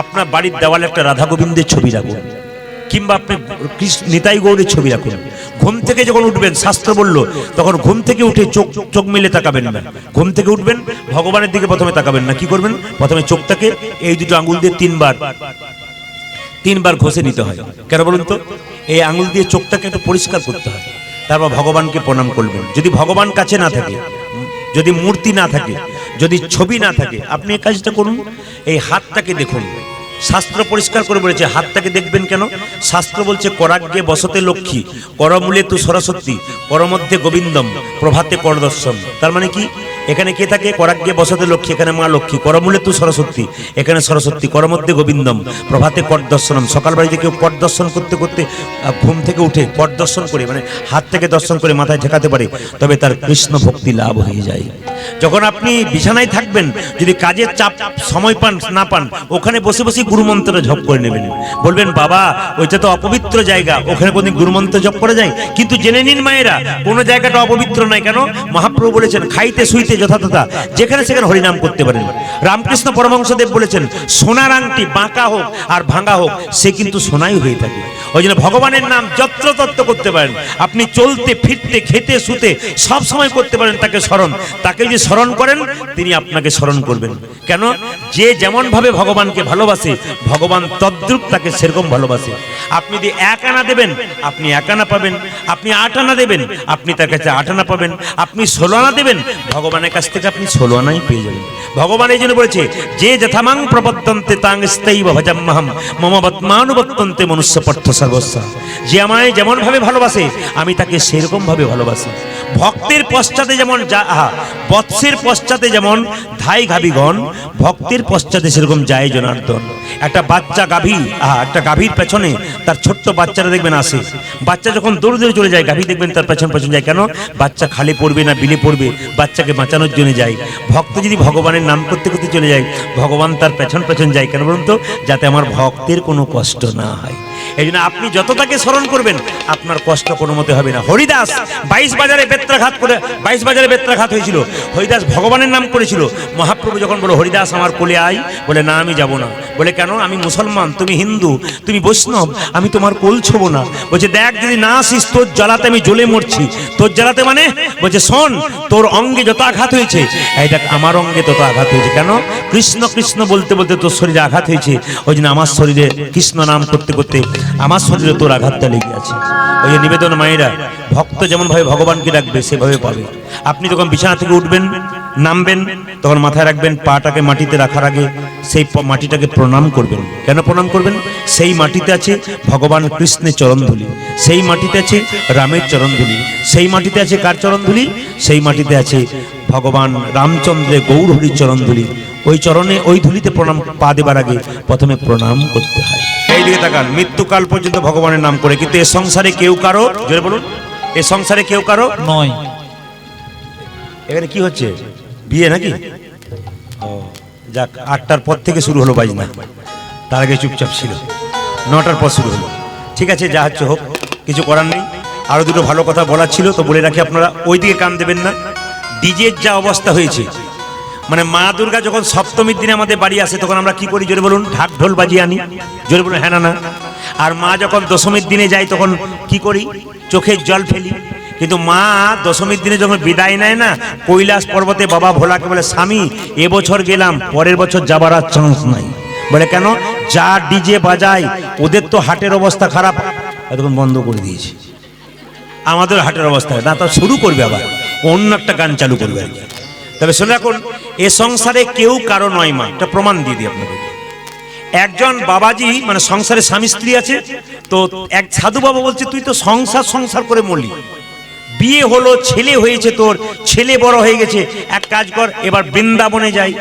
আপনার বাড়ির দেওয়ালে একটা রাধা গোবিন্দের ছবি রাখুন, কিংবা আপনি নিতাই গৌরের ছবি রাখুন। ঘুম থেকে যখন উঠবেন, শাস্ত্র বলল, তখন ঘুম থেকে উঠে চোখ মেলে তাকাবেন না। ঘুম থেকে উঠবেন, ভগবানের দিকে প্রথমে তাকাবেন না। কি করবেন? প্রথমে চোখটাকে এই দুটো আঙ্গুল দিয়ে তিনবার ঘষে নিতে হয়। কেন বলুন তো? এই আঙ্গুল দিয়ে চোখটাকে একটু পরিষ্কার করতে হয়। তারপর ভগবানকে প্রণাম করবেন। যদি ভগবান কাছে না থাকে, যদি মূর্তি না থাকে, যদি ছবি না থাকে, আপনি এই কাজটা করুন। এই হাতটাকে দেখুন। শাস্ত্র পরিষ্কার করে বলেছে, হাতটাকে দেখবেন কেন? শাস্ত্র বলছে, করাগ্যে বসতে লক্ষ্মী, করমূলে তু সরস্বতী, করমধ্যে গোবিন্দম, প্রভাতে কর দর্শন। তার মানে কি? এখানে কে থাকে? করাগ্যে বসতে লক্ষ্মী, এখানে মা লক্ষ্মী। করমূলে তু সরস্বতী, এখানে সরস্বতী। করমধ্যে গোবিন্দম, প্রভাতে কর দর্শনম। সকালবেলায় কেউ পট দর্শন করতে করতে ঘুম থেকে উঠে পট দর্শন করে, মানে হাত থেকে দর্শন করে মাথায় ঠেকাতে পারে, তবে তার কৃষ্ণ ভক্তি লাভ হয়ে যায়। যখন আপনি বিছানায় থাকবেন, যদি কাজের চাপ সময় পান না পান, ওখানে বসে বসে গুরুমন্ত্র জপ করে নেবেন। বলবেন, বাবা ওইটা তো অপবিত্র জায়গা, ওখানে কোনদিন গুরুমন্ত্র জপ করা যায়? কিন্তু জেনে নিন মায়েরা, কোনো জায়গাটা অপবিত্র নয়। কেন? মহাপ্রভু বলেছেন, খাইতে শুইতে যথাযথা যেখানে সেখানে হরিনাম করতে পারেন। রামকৃষ্ণ পরমহংসদেব বলেছেন, সোনার আংটি বাঁকা হোক আর ভাঙা হোক, সে কিন্তু সোনাই হয়ে থাকে। ওই জন্য ভগবানের নাম যত্রতত্র করতে পারেন। আপনি চলতে ফিরতে খেতে শুতে সব সময় করতে পারেন তাকে স্মরণ। তাকে যদি স্মরণ করেন, তিনি আপনাকে স্মরণ করবেন। কেন? যে যেমন ভাবে ভগবানকে ভালোবাসে, ভগবান তদ্রূপ তাকে সেরকম ভালোবাসে। আপনি যদি 1 আনা দেবেন, আপনি 1 আনা পাবেন। আপনি 8 আনা দেবেন, আপনি তার কাছে 8 আনা পাবেন। আপনি 16 আনা দেবেন, ভগবানের কাছ থেকে আপনি 16 আনাই পেয়ে যাবেন। ভগবান এই জন্য বলেছে, যে যথামাং প্রবর্তন্তে তাং স্থায়ীব ভজাম্যহম মম বত্মানুবর্তন্তে মনুষ্য পার্থ সর্বস্ব। যে আমায় যেমন ভাবে ভালোবাসে, আমি তাকে সেরকম ভাবে ভালোবাসি। ভক্তের পশ্চাতে যেমন বৎসের পশ্চাতে যেমন ধাই গাভীগণ, ভক্তের পশ্চাতে সেরকম যায় জনার্দন। একটা বাচ্চা গাভী, একটা গাভীর পেছনে তার ছোট্ট বাচ্চারা দেখবেন আসে। বাচ্চা যখন দৌড়ে দৌড়ে চলে যায়, গাভী দেখবেন তার পেছন পেছন যায়। কেন? বাচ্চা খালে পড়বে না বিলে পড়বে, বাচ্চাকে বাঁচানোর জন্য যায়। ভক্ত যদি ভগবানের নাম করতে করতে চলে যায়, ভগবান তার পেছন পেছন যায়। কেন বলুন তো? যাতে আমার ভক্তের কোনো কষ্ট না হয়। এই জন্য আপনি যত তাকে স্মরণ করবেন, আপনার কষ্ট কোনো মতে হবে না। হরিদাস 22 বাজারে বেত্রাঘাত হয়েছিল। হরিদাস ভগবানের নাম করেছিল। মহাপ্রভু যখন বলো, হরিদাস আমার কোলে আয়, বলে, না আমি যাব না। বলে, কেন? আমি মুসলমান, তুমি হিন্দু, তুমি বৈষ্ণব, আমি তোমার কোল ছোবো না। বলছে, দেখ যদি না আসিস, তোর জ্বালাতে আমি জ্বলে মরছি। তোর জ্বালাতে মানে? বলছে, শোন, তোর অঙ্গে যত আঘাত হয়েছে, এই দেখ আমার অঙ্গে তত আঘাত হয়েছে। কেন? কৃষ্ণ কৃষ্ণ বলতে বলতে তোর শরীরে আঘাত হয়েছে। ওই জন্য আমার শরীরে কৃষ্ণ নাম করতে করতে আমার শরীরে তোর আঘাতটা লেগে আছে। ওই যে নিবেদন মায়েরা, ভক্ত যেমন ভাবে ভগবানকে ডাকবে সেভাবে পাবে। আপনি যখন বিছানা থেকে উঠবেন, নামবেন, তখন মাথায় রাখবেন, পাটাকে মাটিতে রাখার আগে সেই মাটিটাকে প্রণাম করবেন। কেন প্রণাম করবেন? সেই মাটিতে আছে ভগবান কৃষ্ণের চরণধুলি, সেই মাটিতে আছে রামের চরণধুলি, সেই মাটিতে আছে কার চরণধুলি? সেই মাটিতে আছে ভগবান রামচন্দ্রের গৌরহরির চরণধুলি। ওই চরণে, ওই ধুলিতে প্রণাম পা দেবার আগে প্রথমে প্রণাম করতে হয়। এই দিকে তাকান, মৃত্যুকাল পর্যন্ত ভগবানের নাম করে। কিন্তু এ সংসারে কেউ কারো, জোরে বলুন, এ সংসারে কেউ কারো নয়। এখানে কি হচ্ছে? বিয়ে নাকি? ও যাক, 8টার পর থেকে শুরু হলো বাজনা, তার আগে চুপচাপ ছিল। 9টার পর শুরু হলো। ঠিক আছে, যা হচ্ছে হোক, কিছু করার নেই। আরো দুটো ভালো কথা বলার ছিল, তো বলে রাখি, আপনারা ওই দিকে কান দেবেন না। ডিজের যা অবস্থা হয়েছে, মানে মা দুর্গা যখন সপ্তমীর দিনে আমাদের বাড়ি আসে, তখন আমরা কি করি? জোরে বলুন, ঢাক ঢোল বাজিয়ে আনি। জোরে বলুন, হ্যাঁ না? আর মা যখন দশমীর দিনে যায়, তখন কি করি? চোখের জল ফেলি। কিন্তু মা দশমীর দিনে যখন বিদায় নেয় না, কৈলাস পর্বতে বাবা ভোলাকে বলে, স্বামী এবছর গেলাম, পরের বছর যাবার আর চান্স নাই। বলে, কেন? যা ডিজে বাজায়, ওদের তো হাটের অবস্থা খারাপ, তখন বন্ধ করে দিয়েছে। আমাদের হাটের অবস্থা না, তা শুরু করবে, আবার অন্য একটা গান চালু করবে আর কি। তবে শুনে রাখুন, এ সংসারে কেউ কারো নয়। মা একটা প্রমাণ দিয়ে দিই আপনাদের। একজন বাবাজি, মানে সংসারে স্বামী স্ত্রী আছে, তো এক সাধু বাবা বলছে, তুই তো সংসার করে মরলি, বিয়ে হলো, ছেলে হয়েছে, তোর ছেলে বড় হয়ে গেছে, এক কাজ কর এবার বৃন্দাবনে যাই।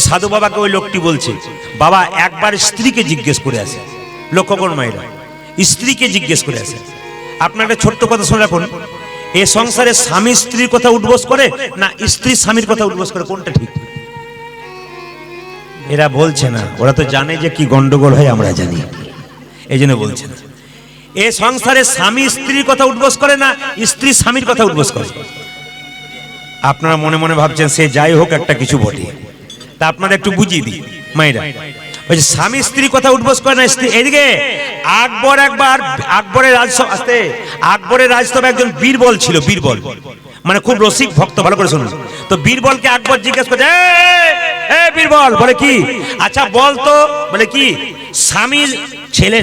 সাধু বাবাকে ওই লোকটি বলছে, বাবা একবার স্ত্রীকে জিজ্ঞেস করে আসে। লক্ষ্য করুন মায়েরা, স্ত্রীকে জিজ্ঞেস করে আসে। আপনার একটা ছোট্ট কথা শুনে রাখুন, এ সংসারে স্বামী স্ত্রীর কথা উদ্বোস করে না স্ত্রী স্বামীর কথা উদ্বোস করে, কোনটা ঠিক? এরা বলছে না, ওরা তো জানে যে কি গন্ডগোল হয়, আমরা জানি, এই জন্য বলছে না। এ সংসারে স্বামী স্ত্রীর কথা উদ্বোস করে না স্ত্রী স্বামীর কথা উদ্বোস করে। আপনারা মনে মনে ভাবছেন সে যাই হোক একটা কিছু বটে, তা আপনাদের একটু বুঝিয়ে দিই মায়েরা। ওই যে স্বামী স্ত্রীর কথা উদ্বোস করে না স্ত্রী। এদিকে আকবর একবার আকবরের রাজসভা একজন বীরবল ছিল, বীরবল মানে খুব রসিক ভক্ত, ভালো করে শুনুন। তো বীরবলকে আকবর জিজ্ঞেস করছে, বীরবল, বলে কি, আচ্ছা বল তো, বলে কি, স্বামী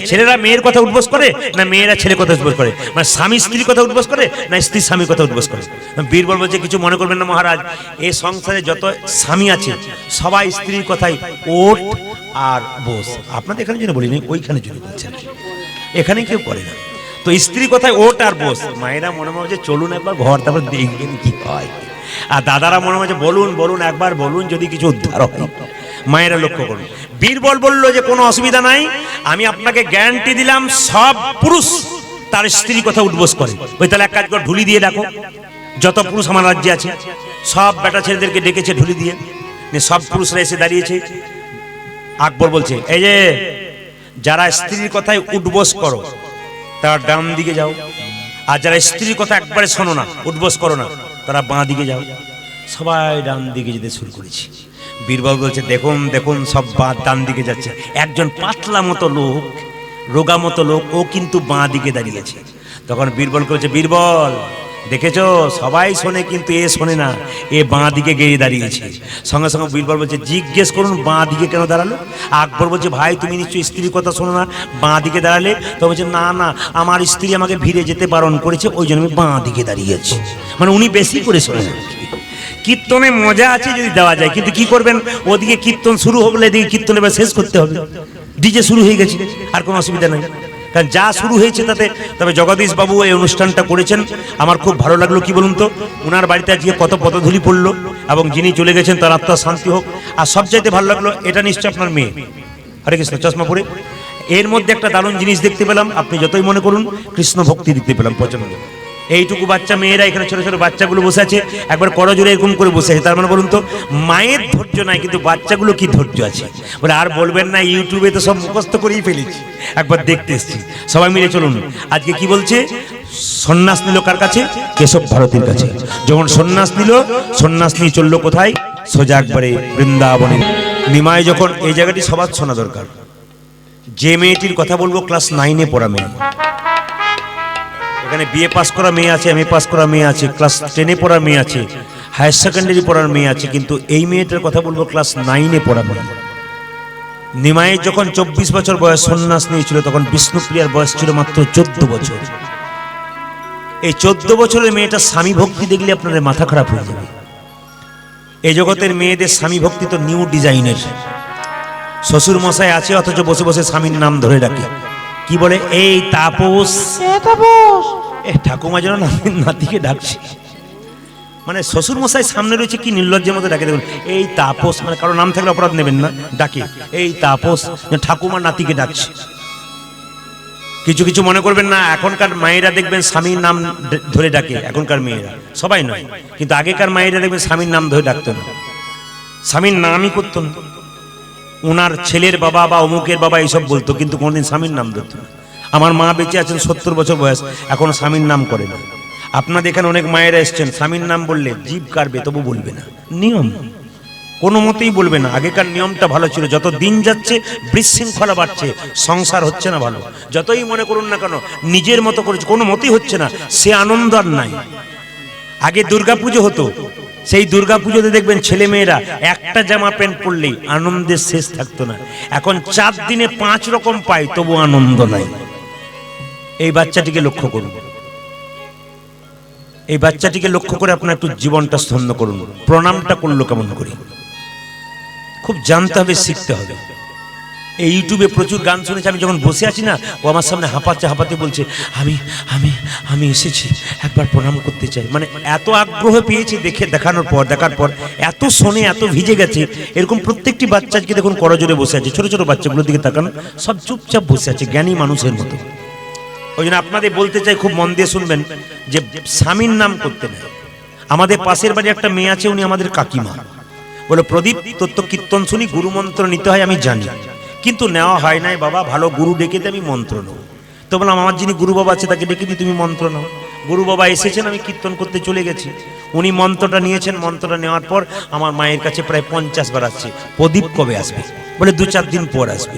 ছেলেরা মেয়ের কথা উদ্বোস করে না মেয়েরা ছেলের কথা উদ্বোস করে, মানে স্বামী স্ত্রীর কথা উদ্বোস করে না স্ত্রী স্বামীর কথা উদ্বোস করে? বীরবল বলছে, কিছু মনে করবেন না মহারাজ, এই সংসারে যত স্বামী আছে সবাই স্ত্রীর কথাই ওট আর বোস। আপনাদের এখানে জন্য বলিনি, ওইখানে জন্য বলছেন, এখানে কেউ করে না। তো স্ত্রীর কথায় ওট আর বোস। মায়েরা মনে মনে চলুন একবার ঘর, তারপর দেখবেন কি হয়। আর দাদারা মনে মনে বলুন বলুন একবার বলুন, যদি কিছু উদ্ধার হয়। মায়েরা লক্ষ্য করুন, বীরবল বলল যে কোনো অসুবিধা নাই, আমি আপনাকে গ্যারান্টি দিলাম সব পুরুষ তার স্ত্রীর কথা উদ্বোস করে। ওই তাহলে এক কাজ করে ঢুলি দিয়ে রাখো, যত পুরুষ আমার রাজ্যে আছে সব বেটা ছেলেদেরকে ডেকেছে ঢুলি দিয়ে, সব পুরুষরা এসে দাঁড়িয়েছে। আকবর বলছে, এই যে যারা স্ত্রীর কথায় উদ্বোস করো তারা ডান দিকে যাও, আর যারা স্ত্রীর কথা একবারে শোনো না উদ্বোস করো না তারা বাঁ দিকে যাও। সবাই ডান দিকে যেতে শুরু করেছি। বীরবল বলছে, দেখুন দেখুন সব ডান দিকে যাচ্ছে, একজন পাতলা মতো লোক, রোগা মতো লোক, ও কিন্তু বাঁ দিকে দাঁড়িয়েছে। তখন বীরবল বলছে, বীরবল দেখেছো সবাই শোনে কিন্তু এ শোনে না, এ বাঁ দিকে গিয়ে দাঁড়িয়েছে। সঙ্গে সঙ্গে বীরবল বলছে, জিজ্ঞেস করুন বাঁ দিকে কেন দাঁড়ালো? আকবর বলছে, ভাই তুমি নিশ্চয়ই স্ত্রীর কথা শোনো না, বাঁ দিকে দাঁড়ালে? তো বলছে, না না আমার স্ত্রী আমাকে ভিড়ে যেতে বারণ করেছে, ওই জন্য আমি বাঁ দিকে দাঁড়িয়েছি। মানে উনি বেশি করে শোনেন। কীর্তনে মজা আছে যদি দেওয়া যায়, কিন্তু কি করবেন, ওদিকে কীর্তন শুরু হলে এদিকে কীর্তন এবার শেষ করতে হবে। ডিজে শুরু হয়ে গেছে, আর কোনো অসুবিধা নেই, কারণ যা শুরু হয়েছে তাতে। তবে জগদীশ বাবু এই অনুষ্ঠানটা করেছেন, আমার খুব ভালো লাগলো। কি বলুন তো, ওনার বাড়িতে আজকে কত পদধূলি পড়লো, এবং যিনি চলে গেছেন তার আত্মা শান্তি হোক। আর সবচাইতে ভালো লাগলো, এটা নিশ্চয় আপনার মেয়ে, হরে কৃষ্ণ, চশমা পরে। এর মধ্যে একটা দারুণ জিনিস দেখতে পেলাম, আপনি যতই মনে করুন কৃষ্ণ ভক্তি দেখতে পেলাম প্রচন্ড। এইটুকু বাচ্চা মেয়েরা এখানে ছোট ছোট বাচ্চাগুলো বসে আছে, একবার করজোরে এরকম করে বসে আছে, তার মানে বলুন তো মায়ের ধৈর্য নাই, কিন্তু বাচ্চাগুলো কি ধৈর্য আছে। বলে আর বলবেন না, ইউটিউবে তো সব মুখস্থ করেই ফেলেছি, একবার দেখতে এসেছি। সবাই মিলে চলুন। আজকে কি বলছে, সন্ন্যাস নিল কার কাছে? কেশব ভারতীর কাছে। যখন সন্ন্যাস নিল, সন্ন্যাস নিয়ে চললো কোথায়? সোজা একবারে বৃন্দাবনে। নিমাই যখন, এই জায়গাটি সবার শোনা দরকার, যে মেয়েটির কথা বলবো ক্লাস 9-এ পড়া মেয়ে, এখানে বিএ পাস করা মেয়ে আছে, এমএ পাস করা মেয়ে আছে, ক্লাস 10-এ পড়া মেয়ে আছে, হায়ার সেকেন্ডারি পড়ার মেয়ে আছে, কিন্তু এই মেয়েটার কথা বলবো ক্লাস 9-এ পড়া মেয়ে। নিমাইয়ের যখন 24 বছর বয়স সন্ন্যাস নিয়েছিল, তখন বিষ্ণুপ্রিয়ার বয়স ছিল মাত্র 14 বছর। এই 14 বছরের মেয়েটা স্বামী ভক্তি দেখলে আপনাদের মাথা খারাপ হয়ে যাবে। এই জগতের মেয়েদের স্বামী ভক্তি তো নিউ ডিজাইনের। শ্বশুর মশাই আছে অথচ বসে বসে স্বামীর নাম ধরে ডাকে, কি বলে, এই তাপস, ঠাকুমা যেন নাতিকে ডাকছে। মানে শ্বশুর মশাই সামনে রয়েছে, কি নির্লজ্জের মতো ডাকে দেখুন, এই তাপস, মানে কারো নাম থাকলে অপরাধ নেবেন না, ডাকে এই তাপস, ঠাকুমা নাতিকে ডাকছে। কিছু কিছু মনে করবেন না, এখনকার মায়েরা দেখবেন স্বামীর নাম ধরে ডাকে, এখনকার মেয়েরা, সবাই নয়, কিন্তু আগেকার মায়েরা দেখবেন স্বামীর নাম ধরে ডাকতো না, স্বামীর নামই করতো না। ওনার ছেলের বাবা বা অমুকের বাবা এইসব বলতো, কিন্তু কোনোদিন স্বামীর নাম ধরতো না। আমার মা বেঁচে আছেন 70 বছর বয়স, এখনো স্বামীর নাম করে না। আপনাদের এখানে অনেক মায়েরা এসছেন, স্বামীর নাম বললে জিভ কাটবে, তবু বলবে না, নিয়ম, কোনো মতেই বলবে না। আগেকার নিয়মটা ভালো ছিল, যত দিন যাচ্ছে বিশৃঙ্খলা বাড়ছে, সংসার হচ্ছে না ভালো। যতই মনে করুন না কেন নিজের মতো করেছে, কোনো মতেই হচ্ছে না, সে আনন্দ আর নাই। আগে দুর্গাপুজো হতো, সেই দুর্গাপুজোতে দেখবেন ছেলে মেয়েরা একটা জামা প্যান্ট পরলেই আনন্দের শেষ থাকতো না। এখন 4 দিনে 5 রকম পায়, তবু আনন্দ নাই। এই বাচ্চাটিকে লক্ষ্য করুন, এই বাচ্চাটিকে লক্ষ্য করে আপনার একটু জীবনটা স্তব্ধ করুন। প্রণামটা করলো কেমন করে, খুব জানতে হবে, শিখতে হবে। এই ইউটিউবে প্রচুর গান শুনেছি, আমি যখন বসে আছি না, ও আমার সামনে হাঁপাচ্ছে হাঁপাতে বলছে আমি আমি আমি এসেছি, একবার প্রণাম করতে চাই। মানে এত আগ্রহ পেয়েছি দেখার পর এত শোনে, এত ভিজে গেছে। এরকম প্রত্যেকটি বাচ্চাকে দেখুন করজোরে বসে আছে, ছোট ছোট বাচ্চাগুলোর দিকে তাকানো, সব চুপচাপ বসে আছে জ্ঞানী মানুষের মতো। ওই জন্য আপনাদের বলতে চাই, খুব মন দিয়ে শুনবেন, যে স্বামীর নাম করতে নেই। আমাদের পাশের বাড়ি একটা মেয়ে আছে, উনি আমাদের কাকিমা। বলে প্রদীপ তোর তো কীর্তন শুনি, গুরু মন্ত্র নিতে হয় আমি জানি, কিন্তু নেওয়া হয় নাই বাবা, ভালো গুরু ডেকে দিয়ে আমি মন্ত্র নেব। তো বললাম আমার যিনি গুরু বাবা আছে তাকে ডেকে দিয়ে তুমি মন্ত্র নাও। গুরু বাবা এসেছেন, আমি কীর্তন করতে চলে গেছি। উনি মন্ত্রটা নিয়েছেন, মন্ত্রটা নেওয়ার পর আমার মায়ের কাছে প্রায় 50 বার আসছে, প্রদীপ কবে আসবে? বলে 2-4 দিন পর আসবে।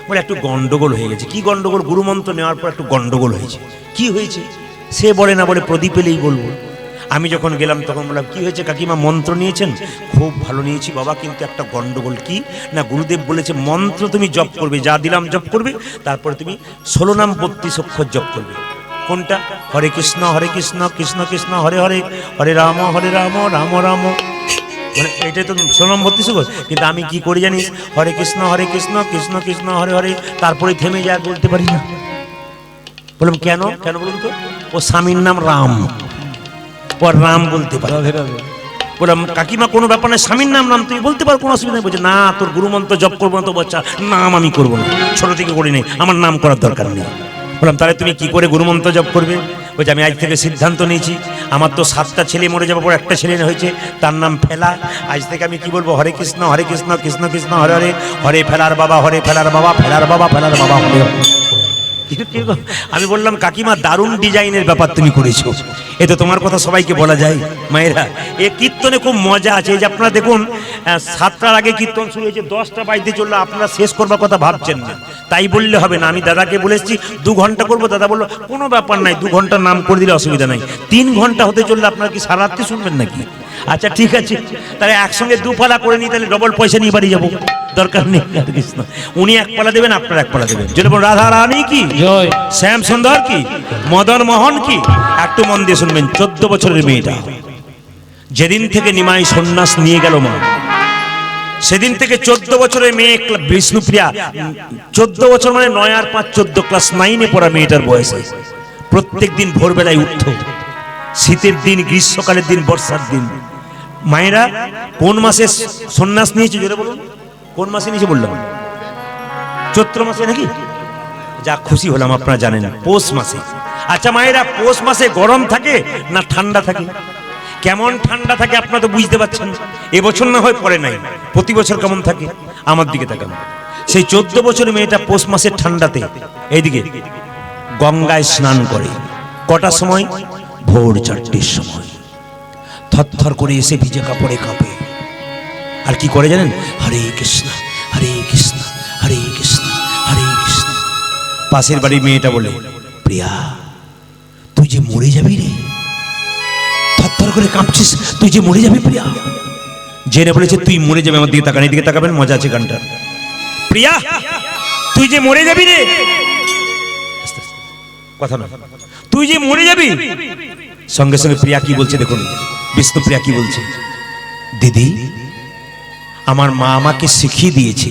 বলে একটু গন্ডগোল হয়ে গেছে। কি গন্ডগোল? গুরু মন্ত্র নেওয়ার পর একটু গন্ডগোল হয়েছে। কি হয়েছে? সে বলে না, বলে প্রদীপ এলেই বলবো। আমি যখন গেলাম তখন বললাম কি হয়েছে কাকিমা, মন্ত্র নিয়েছেন? খুব ভালো নিয়েছি বাবা, কিন্তু একটা গন্ডগোল। কি না, গুরুদেব বলেছে মন্ত্র তুমি জপ করবে, যা দিলাম জপ করবে, তারপরে তুমি 16 নাম 32 অক্ষর জপ করবে। কোনটা? হরে কৃষ্ণ কৃষ্ণ কৃষ্ণ হরে হরে, হরে রাম রাম রাম। মানে এটাই তো 16 নাম 32 অক্ষর। কিন্তু আমি কি করি জানিস? হরে কৃষ্ণ কৃষ্ণ কৃষ্ণ হরে হরে, তারপরে থেমে যায়, বলতে পারি না। বললাম কেন কেন বলুন তো? ও স্বামীর নাম রাম, পর রাম বলতে পারে। বললাম কাকিমা কোনো ব্যাপার না, স্বামীর নাম তুমি বলতে পারো, কোনো অসুবিধা নেই। বলছে না, তোর গুরুমন্ত্র জপ করবো না তো বাচ্চা, নাম আমি করবো না, ছোট থেকে করি নেই, আমার নাম করার দরকার নেই। বললাম তাহলে তুমি কি করে গুরুমন্ত্র জপ করবে? বলছে আমি আজ থেকে সিদ্ধান্ত নিয়েছি, আমার তো 7টা ছেলে মরে যাওয়ার পর একটা ছেলে হয়েছে, তার নাম ফেলা। আজ থেকে আমি কি বলবো? হরে কৃষ্ণ কৃষ্ণ কৃষ্ণ হরে হরে, হরে ফেলার বাবা, হরে ফেলার বাবা, ফেলার বাবা ফেলার বাবা হরে হরে। আমি বললাম কাকিমা দারুণ ডিজাইনের ব্যাপার তুমি করেছো, এ তো তোমার কথা সবাইকে বলা যায়। মায়েরা, এ কীর্তনে খুব মজা আছে। এই যে আপনারা দেখুন 7টার আগে কীর্তন শুরু হয়েছে, 10টা বাজতে চললো, আপনারা শেষ করবার কথা ভাবছেন না, তাই বললে হবে না। আমি দাদাকে বলেছি 2 ঘন্টা করবো, দাদা বললো কোনো ব্যাপার নাই, 2 ঘন্টার নাম করে দিলে অসুবিধা নাই। 3 ঘন্টা হতে চললে আপনারা কি সারা রাত্রি শুনবেন নাকি? আচ্ছা ঠিক আছে, তাহলে একসঙ্গে 2 পালা করে নিই, তাহলে ডবল পয়সা নিয়ে বাড়ি যাবো, দরকার নেই। কৃষ্ণ উনি 1 পালা দেবেন, আপনারা 1 পালা দেবেন। যদি বলুন রাধা রানী কি জয়, শ্যাম সুন্দর কি, মদন মোহন কি। একটু মন দিয়ে শুনবেন। 14 বছরের মেয়েটা, যেদিন থেকে নিমাই সন্ন্যাস নিয়ে গেল মা, সেদিন থেকে 14 বছরের মেয়ে বিষ্ণুপ্রিয়া, 14 বছর মানে 9 আর 5 14, ক্লাস 9-এ পড়া মেয়েটার বয়সে প্রত্যেক দিন ভোরবেলায় উঠত। শীতের দিন, গ্রীষ্মকালের দিন, বর্ষার দিন। মায়েরা কোন মাসে সন্ন্যাস নিয়েছে জোরে বলুন? কোন মাসে নিয়েছে বললাম? চৈত্র মাসে নাকি? যা খুশি হলাম, আপনারা জানেন পৌষ মাসে। আচ্ছা মায়েরা, পৌষ মাসে গরম থাকে না ঠান্ডা থাকে? কেমন ঠান্ডা থাকে আপনারা তো বুঝতে পারছেন। এবছর না হয় পরে নাই, প্রতি বছর কেমন থাকে? আমার দিকে তাকান। সেই 14 বছরের মেয়েটা পৌষ মাসের ঠান্ডাতে এইদিকে গঙ্গায় স্নান করে। কটার সময়? ভোর 4টের সময়। থরথর করে এসে ভিজে কাপড়ে কাঁপে। আর কি করে জানেন? হরে কৃষ্ণ হরে কৃষ্ণ হরে কৃষ্ণ হরে কৃষ্ণ। পাশের বাড়ির মেয়েটা বলে, প্রিয়া তুই যে মরে যাবি রে, থরথর করে কাঁপছিস, তুই যে মরে যাবি প্রিয়া। জেনে বলেছে তুই মরে যাবে। আমার দিকে তাকান, এদিকে তাকাবেন, মজা আছে গানটা। প্রিয়া তুই যে মরে যাবি রে, কথা না, তুই যে মরে যাবি। সঙ্গে সঙ্গে প্রিয়া কি বলছে দেখুন, বিষ্ণুপ্রিয়া কি বলছে? দিদি আমার মা আমাকে শিখিয়ে দিয়েছে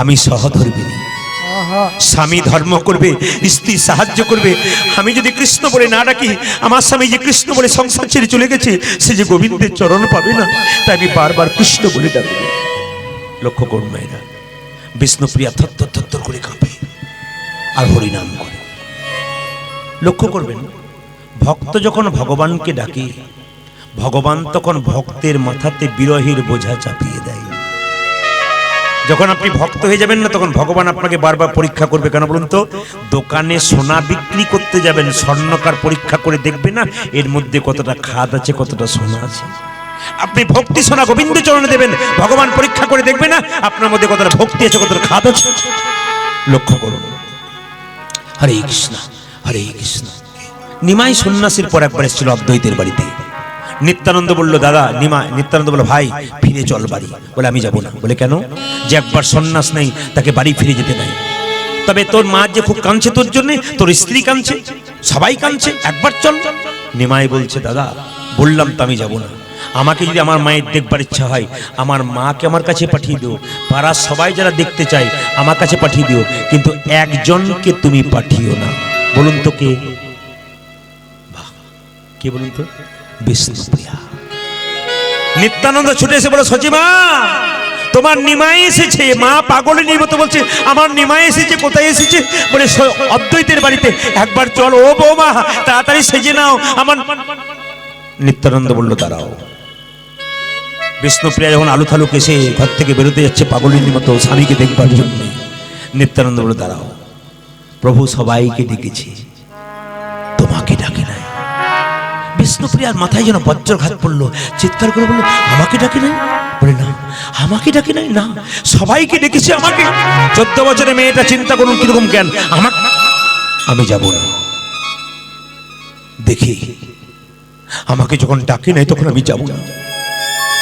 আমি সহধর্মিণী, স্বামী ধর্ম করবে, স্ত্রী সাহায্য করবে। আমি যদি কৃষ্ণ বলে না ডাকি, আমার স্বামী যে কৃষ্ণ বলে সংসার ছেড়ে চলে গেছে, সে যে গোবিন্দের চরণ পাবে না, তাই আমি বারবার কৃষ্ণ বলে ডাকবো। লক্ষ্য করুন মায়েরা, বিষ্ণুপ্রিয়া থরথর থরথর করে কাঁপে আর হরিনাম করে। লক্ষ্য করবেন, ভক্ত যখন ভগবানকে ডাকে, ভগবান তখন ভক্তের মাথাতে বিরহের বোঝা চাপিয়ে দেয়। যখন আপনি ভক্ত হয়ে যাবেন না, তখন ভগবান আপনাকে বারবার পরীক্ষা করবে। কেন বলুন তো? দোকানে সোনা বিক্রি করতে যাবেন, স্বর্ণকার পরীক্ষা করে দেখবে না এর মধ্যে কতটা খাদ আছে, কতটা সোনা আছে। আপনি ভক্তি সোনা গোবিন্দ চরণে দেবেন, ভগবান পরীক্ষা করে দেখবে না আপনার মধ্যে কতটা ভক্তি আছে, কতটা খাদ আছে। লক্ষ্য করুন। হরে কৃষ্ণ হরে কৃষ্ণ। নিমাই সন্ন্যাসীর পর একবার এসেছিল অদ্বৈতের বাড়িতে। নিত্যানন্দ বলল, দাদা নিত্যানন্দ বলল, ভাই ফিরে চল বাড়ি। বলে আমি যাব না। বলে কেন? যে একবার সন্ন্যাস নেই তাকে বাড়ি ফিরে যেতে নাই। তবে তোর মা যে খুব কাঁদছে তোর জন্য, তোর স্ত্রী কাঁদছে, সবাই কাঁদছে, একবার চল। নিমাই বলছে, দাদা বললাম তো আমি যাব না। আমাকে যদি আমার মায়ের দেখবার ইচ্ছা হয়, আমার মাকে আমার কাছে পাঠিয়ে দিও। পাড়ার সবাই যারা দেখতে চায় আমার কাছে পাঠিয়ে দিও, কিন্তু একজনকে তুমি পাঠিও না। বলুন তো কে? কে বলুন তো? বিষ্ণুপ্রিয়া। নিত্যানন্দ ছুটে এসে বলে, সচিমা তোমার নিমাই এসেছে। মা পাগলের মতো বলছে, আমার নিমাই এসেছে। কোথায় এসেছে? বলে অদ্বৈতের বাড়িতে। একবার চল। ও বৌমা তাড়াতাড়ি সেজে নাও আমার। নিত্যানন্দ বলল, দাঁড়াও। বিষ্ণুপ্রিয়া যখন আলু থালু কেসে ঘর থেকে বেরোতে যাচ্ছে পাগলিনীর মতো স্বামীকে দেখবার জন্য, নিত্যানন্দ বলল, দাঁড়াও, প্রভু সবাইকে ডেকেছে, তোমাকে ডাকে নাই। বিষ্ণুপ্রিয়ার মাথায় যেন বজ্রঘাত পড়লো, চিৎকার করে বলল, আমাকে ডাকে নাই? বলে, না আমাকে ডাকে নাই, না সবাইকে ডেকেছে আমাকে। 14 বছরের মেয়েটা, চিন্তা করুন কিরকম জ্ঞান। আমি যাব না, দেখি আমাকে যখন ডাকে নাই তখন আমি যাব না।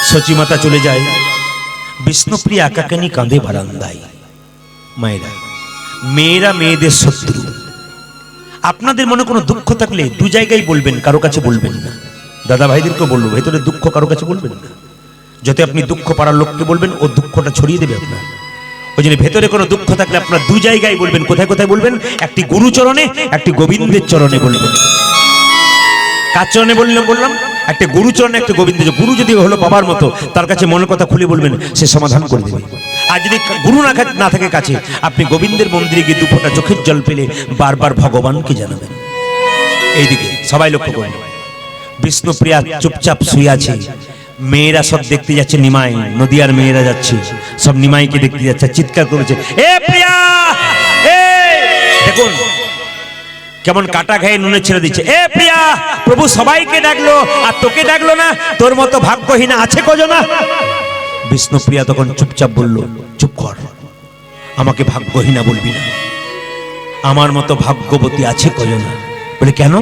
সচিমাতা চলে যায়। বিষ্ণুপ্রিয়া একাকানি কাঁদে বারান্দায়। মায়েরা, মেয়েরা মেয়েদের শত্রু। আপনাদের মনে কোনো দুঃখ থাকলে দু জায়গায় বলবেন, কারো কাছে বলবেন না। দাদা ভাইদেরকে বলবো, ভেতরে দুঃখ কারো কাছে বলবেন না। যত আপনি দুঃখ পাড়ার লোককে বলবেন, ও দুঃখটা ছড়িয়ে দেবে আপনার। ওই জন্য ভেতরে কোনো দুঃখ থাকলে আপনার দু জায়গায় বলবেন। কোথায় কোথায় বলবেন? একটি গুরুচরণে, একটি গোবিন্দের চরণে বলবেন। কার চরণে বললাম? একটা গুরুচরণে, একটা গোবিন্দ। গুরু যদি হলো বাবার মতো, তার কাছে মনের কথা খুলে বলবেন, সে সমাধান করে দেবে। আর যদি গুরু না থাকে কাছে, আপনি গোবিন্দের মন্দিরে গিয়ে 2 ফোঁটা চোখের জল পেলে বারবার ভগবানকে জানাবেন। এইদিকে সবাই লক্ষ্য করুন, বিষ্ণুপ্রিয়া চুপচাপ শুয়ে আছে। মেয়েরা সব দেখতে যাচ্ছে নিমাই, নদিয়ার মেয়েরা যাচ্ছে, সব নিমাইকে দেখতে যাচ্ছে, চিৎকার করেছে, এ প্রিয়া! দেখুন কেমন কাটা খেয়ে নুনে ছেড়ে দিচ্ছে। এ প্রিয়া, প্রভু সবাইকে ডাকলো আর তোকে ডাকলো না, তোর মতো ভাগ্যহীনা আছে কজনা? বিষ্ণুপ্রিয়া তখন চুপচাপ বলল, চুপ কর, আমাকে ভাগ্যহীনা বলবি না, আমার মতো ভাগ্যবতী আছে কজনা? বলে, কেন?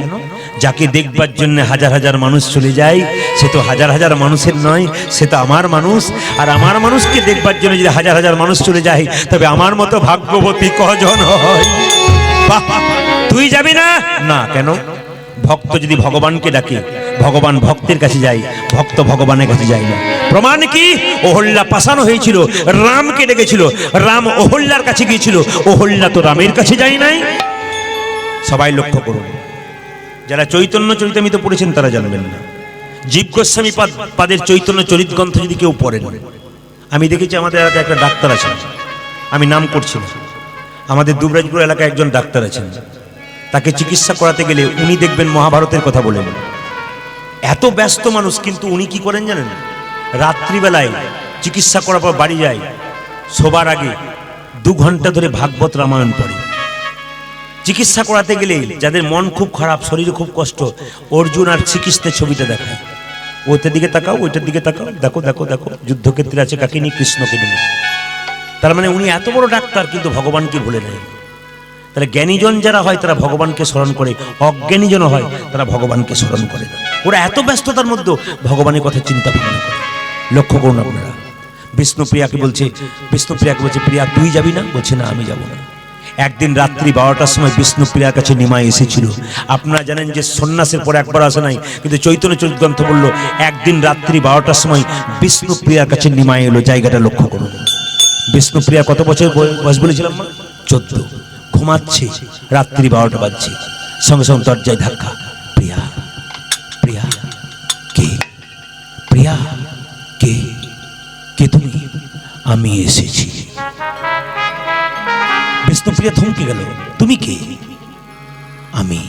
যাকে দেখবার জন্য হাজার হাজার মানুষ চলে যায়, সে তো হাজার হাজার মানুষের নয়, সে তো আমার মানুষ। আর আমার মানুষকে দেখবার জন্য যদি হাজার হাজার মানুষ চলে যায়, তবে আমার মতো ভাগ্যবতী কজন হয়? তুই যাবি না? না, কেন? ভক্ত যদি ভগবানকে ডাকে, ভগবান ভক্তের কাছে যায়, ভক্ত ভগবানের কাছে যায় না। প্রমাণ কি? অহল্যা পাশানো হয়েছিল, রামকে ডেকেছিল, রাম অহল্যার কাছে গিয়েছিল, অহল্যা তো রামের কাছে যায় নাই। সবাই লক্ষ্য করুন, যারা চৈতন্য চরিতামৃত পড়েছেন তারা জানবেন না। জীব গোস্বামী পাদের চৈতন্য চরিত গ্রন্থ যদি কেউ পড়েন, আমি দেখেছি আমাদের এলাকায় একটা ডাক্তার আছেন, আমি নাম করছি না, আমাদের দুবরাজপুর এলাকায় একজন ডাক্তার আছেন, তাকে চিকিৎসা করাতে গেলে উনি দেখবেন মহাভারতের কথা বলেন। এত ব্যস্ত মানুষ, কিন্তু উনি কি করেন জানেন? রাত্রিবেলায় চিকিৎসা করার পর বাড়ি যায়, শোবার আগে 2 ঘন্টা ধরে ভাগবত রামায়ণ পড়ে। চিকিৎসা করাতে গেলে যাদের মন খুব খারাপ, শরীরে খুব কষ্ট, অর্জুন আর শ্রীকৃষ্ণের ছবিটা দেখায়, ওইটার দিকে তাকাও, ওইটার দিকে তাকাও, দেখো দেখো দেখো, যুদ্ধক্ষেত্রে আছে কাকে নিয়ে? কৃষ্ণকে নিয়ে। তার মানে উনি এত বড় ডাক্তার, কিন্তু ভগবানকে ভুলে নেয়। তাহলে জ্ঞানীজন যারা হয় তারা ভগবানকে স্মরণ করে, অজ্ঞানীজন হয় তারা ভগবানকে স্মরণ করে না। ওরা এত ব্যস্ততার মধ্যে ভগবানের কথা চিন্তা ভাবনা করে। লক্ষ্য করুন আপনারা, বিষ্ণুপ্রিয়াকে বলছে, প্রিয়া তুই যাবি না? বলছে, না আমি যাব না। একদিন রাত্রি 12টার সময় বিষ্ণুপ্রিয়ার কাছে নিমাই এসেছিল। আপনারা জানেন যে সন্ন্যাসের পর একবার আসে নাই, কিন্তু চৈতন্য চরিত গ্রন্থ বললো একদিন রাত্রি 12টার সময় বিষ্ণুপ্রিয়ার কাছে নিমাই এলো। জায়গাটা লক্ষ্য করুন। বিষ্ণুপ্রিয়া কত বছর বয়স বলেছিলাম? 14। ঘুমাচ্ছে, রাত্রি 12টা বাজছে, সঙ্গে সঙ্গে দরজায় ধাক্কা। প্রিয়া, প্রিয়া কে? প্রিয়া কে? কে তুমি? আমি এসেছি। বিষ্ণুপ্রিয়া থমকে গেল। তুমি কে? আমি।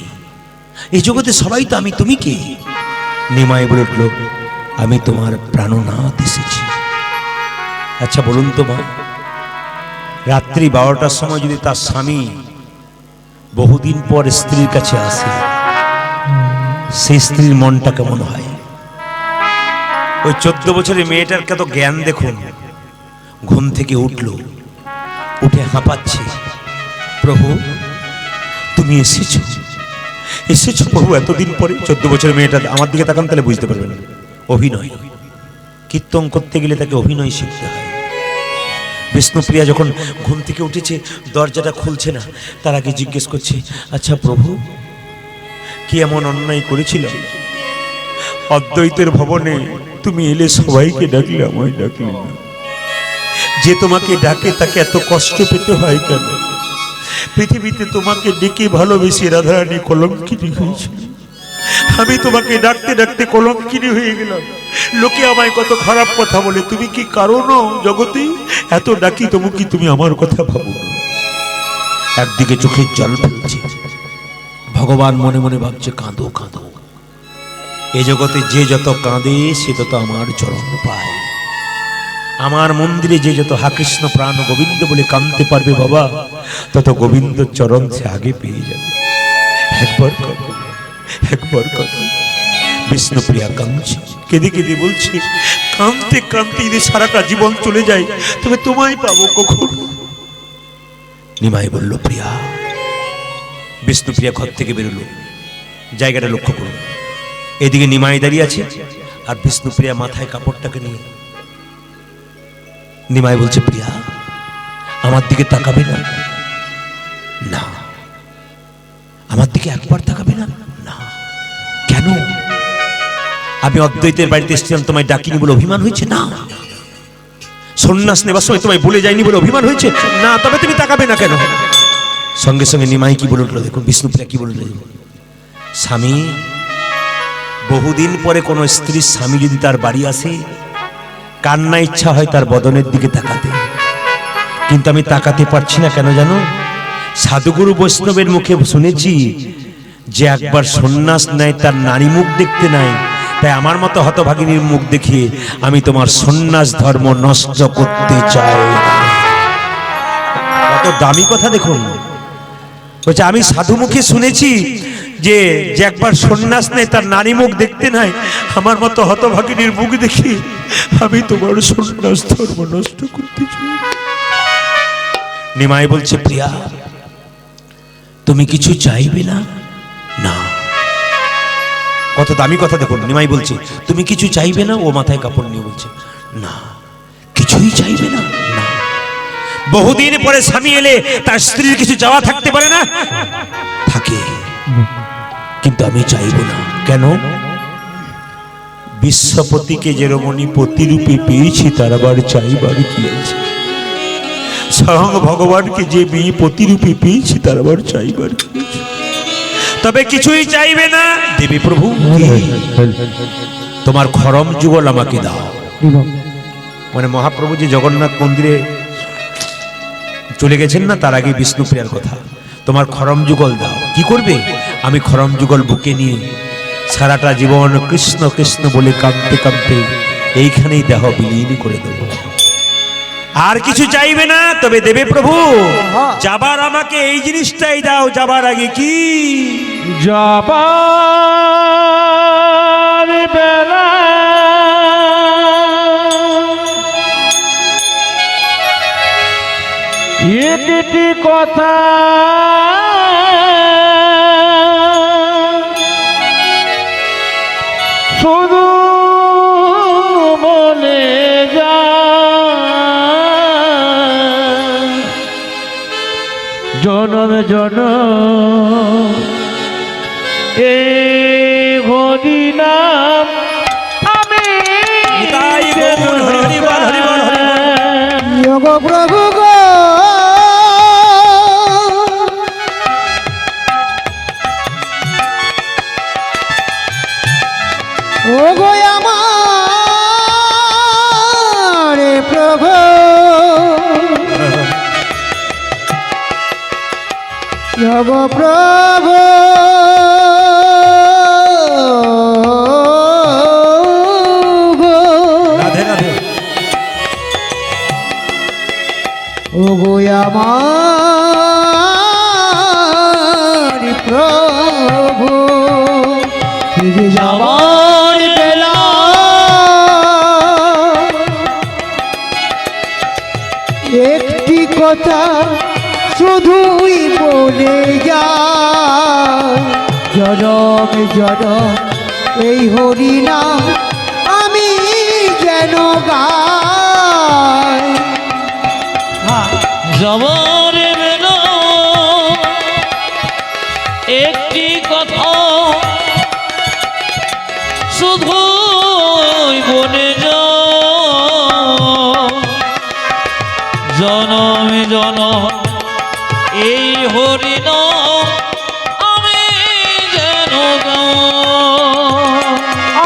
এই জগতে সবাই তো আমি, তুমি কে? নিমাই বলে উঠল, আমি তোমার প্রাণনাথ এসেছি। আচ্ছা বলুন তো মা, রাত্রি 12টার সময় যদি তার স্বামী বহুদিন পর স্ত্রীর কাছে আসে, সেই স্ত্রীর মনটা কেমন হয়? ওই 14 বছরের মেয়েটার কত জ্ঞান দেখুন। ঘুম থেকে উঠল, উঠে হাঁপাচ্ছে, প্রভু তুমি এসেছো, এসেছো প্রভু এতদিন পরে। 14 বছরের মেয়েটা আমার দিকে তাকান, তাহলে বুঝতে পারবেন অভিনয়। কীর্তন করতে গেলে তাকে অভিনয় শিখতে হয়। বিষ্ণুপ্রিয়া যখন ঘুম থেকে উঠেছে, দরজাটা খুলছে না, তার আগে জিজ্ঞেস করছে, আচ্ছা প্রভু কি এমন অন্যায় করেছিল? অদ্বৈতের ভবনে তুমি এলে সবাইকে ডাকলে, আমায় ডাকলে না। যে তোমাকে ডাকে তাকে এত কষ্ট পেতে হয় কেন? পৃথিবীতে তোমাকে ডেকে ভালোবেসে রাধারানী কলঙ্কিনী হয়েছিল। আমি তোমাকে ডাকতে ডাকতে কলঙ্কিনী হয়ে গেলাম। লোকে আমায় কত খারাপ কথা বলে, তুমি কি কারণ জগতে? এত ডাকি তবু কি তুমি আমার কথা ভাবো না? একদিকে চোখের জল ফেলছে, ভগবান মনে মনে ভাবছে কাঁদো কাঁদো। এ জগতে যে যত কাঁদে সে তত আমার চরণ পায়। আমার মন্দিরে যে যত হা কৃষ্ণ প্রাণ গোবিন্দ বলে কাঁদতে পারবে বাবা, তত গোবিন্দ চরণ সে আগে পেয়ে যাবে। একবার কাঁদো, একবার কাঁদো। বিষ্ণুপ্রিয়া কাঁদছে, কেঁদে কেঁদে বলছে, কাঁদতে কাঁদতে যদি সারাটা জীবন চলে যায় তবে তোমায় পাবো কখন? নিমাই বলল, প্রিয়া। বিষ্ণুপ্রিয়া ঘর থেকে বেরোলো। জায়গাটা লক্ষ্য করুন, এদিকে নিমাই দাঁড়িয়ে আছে আর বিষ্ণুপ্রিয়া মাথায় কাপড়টাকে নিয়ে। নিমাই বলছে, প্রিয়া আমার দিকে তাকাবে না? না। আমার দিকে একবার তাকাবে না? না। কেন? আমি অদ্বৈতের বাড়িতে এসেছিলাম, তোমায় ডাকিনি বলে অভিমান হয়েছে? না। সন্ন্যাস নেবার সময় তোমায় বলে যায়নি বলে অভিমান হয়েছে? না। তবে তুমি তাকাবে না কেন? সঙ্গে সঙ্গে নিমাই কি বলে উঠলো দেখুন, বিষ্ণুপ্রিয়া কি বলে উঠল, স্বামী, বহুদিন পরে কোনো স্ত্রীর স্বামী যদি তার বাড়ি আসে, কান্না ইচ্ছা হয় তার বদনের দিকে তাকাতে, কিন্তু আমি তাকাতে পারছি না। কেন জানো? সাধুগুরু বৈষ্ণবের মুখে শুনেছি যে একবার সন্ন্যাস নেয় তার নারী মুখ দেখতে নাই। তাই আমার মতো হতভাগিনীর মুখ দেখিয়ে আমি তোমার সন্ন্যাস ধর্ম নষ্ট করতে চাই। কত দামি কথা দেখুন। বলছে আমি সাধু মুখে শুনেছি যে একবার সন্ন্যাস নেয় তার নারী মুখ দেখতে নাই। আমার মতো হতভাগিনীর মুখ দেখি আমি তোমার সন্ন্যাস ধর্ম নষ্ট করতে চাই। নিমাই বলছে, প্রিয়া তুমি কিছু চাইবে না? না। কত দামি কথা দেখুন। নিমাই বলছে, তুমি কিছু চাইবে না? ও মাথায় কাপড় নিয়ে বলছে, না, কিছুই চাইবে না। না। বহুদিন পরে স্বামী এলে তার স্ত্রীর কিছু চাওয়া থাকতে পারে না? থাকে, কিন্তু আমি চাইব না। কেন? বিশ্বপতিকে যে রমণী প্রতিরূপে পেয়েছি তার আবার চাইবার কি আছে? স্বয়ং ভগবানকে যে মেয়ে প্রতিরূপে পেয়েছি তার আবার চাইবার কি আছে? তবে কিছুই চাইবে না। দেবী প্রভু, তোমার খরম যুগল আমাকে দাও। মানে মহাপ্রভু যে জগন্নাথ মন্দিরে চলে গেছেন না, তার আগে বিষ্ণুপ্রিয়ার কথা, তোমার খরম যুগল দাও। কি করবে? আমি খরম যুগল বুকে নিয়ে সারাটা জীবন কৃষ্ণ কৃষ্ণ বলে কাঁদতে কাঁদতে এইখানেই দেহ বিলীন করে দেব। আর কিছু চাইবে না। তবে দেবে প্রভু, যাবার আমাকে এই জিনিসটাই দাও। যাবার আগে কি? যাবার বেলা একটি কথা শুধু বলে যা, জনম জনম এই হরি নাম আমি প্রভু গো, ও গো আমার প্রভু, গো প্রভু, রাধে রাধে। ও গো আমার প্রভু, ফিরে যাবার বেলা একটি কথা শুধুই বলে যায়, জনম জনম এই হরি নাম আমি যেন গাই। জবর বেলা একটি কথা শুধু বলে জনমে জনম এই হরিনাম আমি যেন গাই।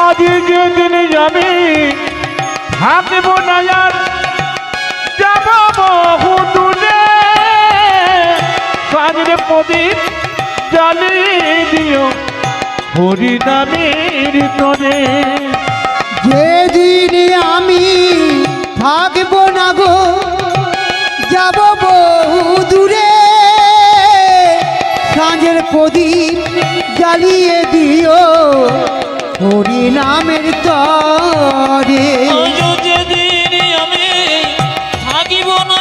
আজ যেদিন যাবি থাকিব না আর যাব বহু দূরে কাজের প্রদীপ জ্বালিয়ে দিও হরি নামের তরে। যেদিন আমি থাকব না গো যাব বহু দূরে সাঁঝের প্রদীপ জ্বালিয়ে দিও হরি নামের তরে। আজ যেদিন আমি থাকিব না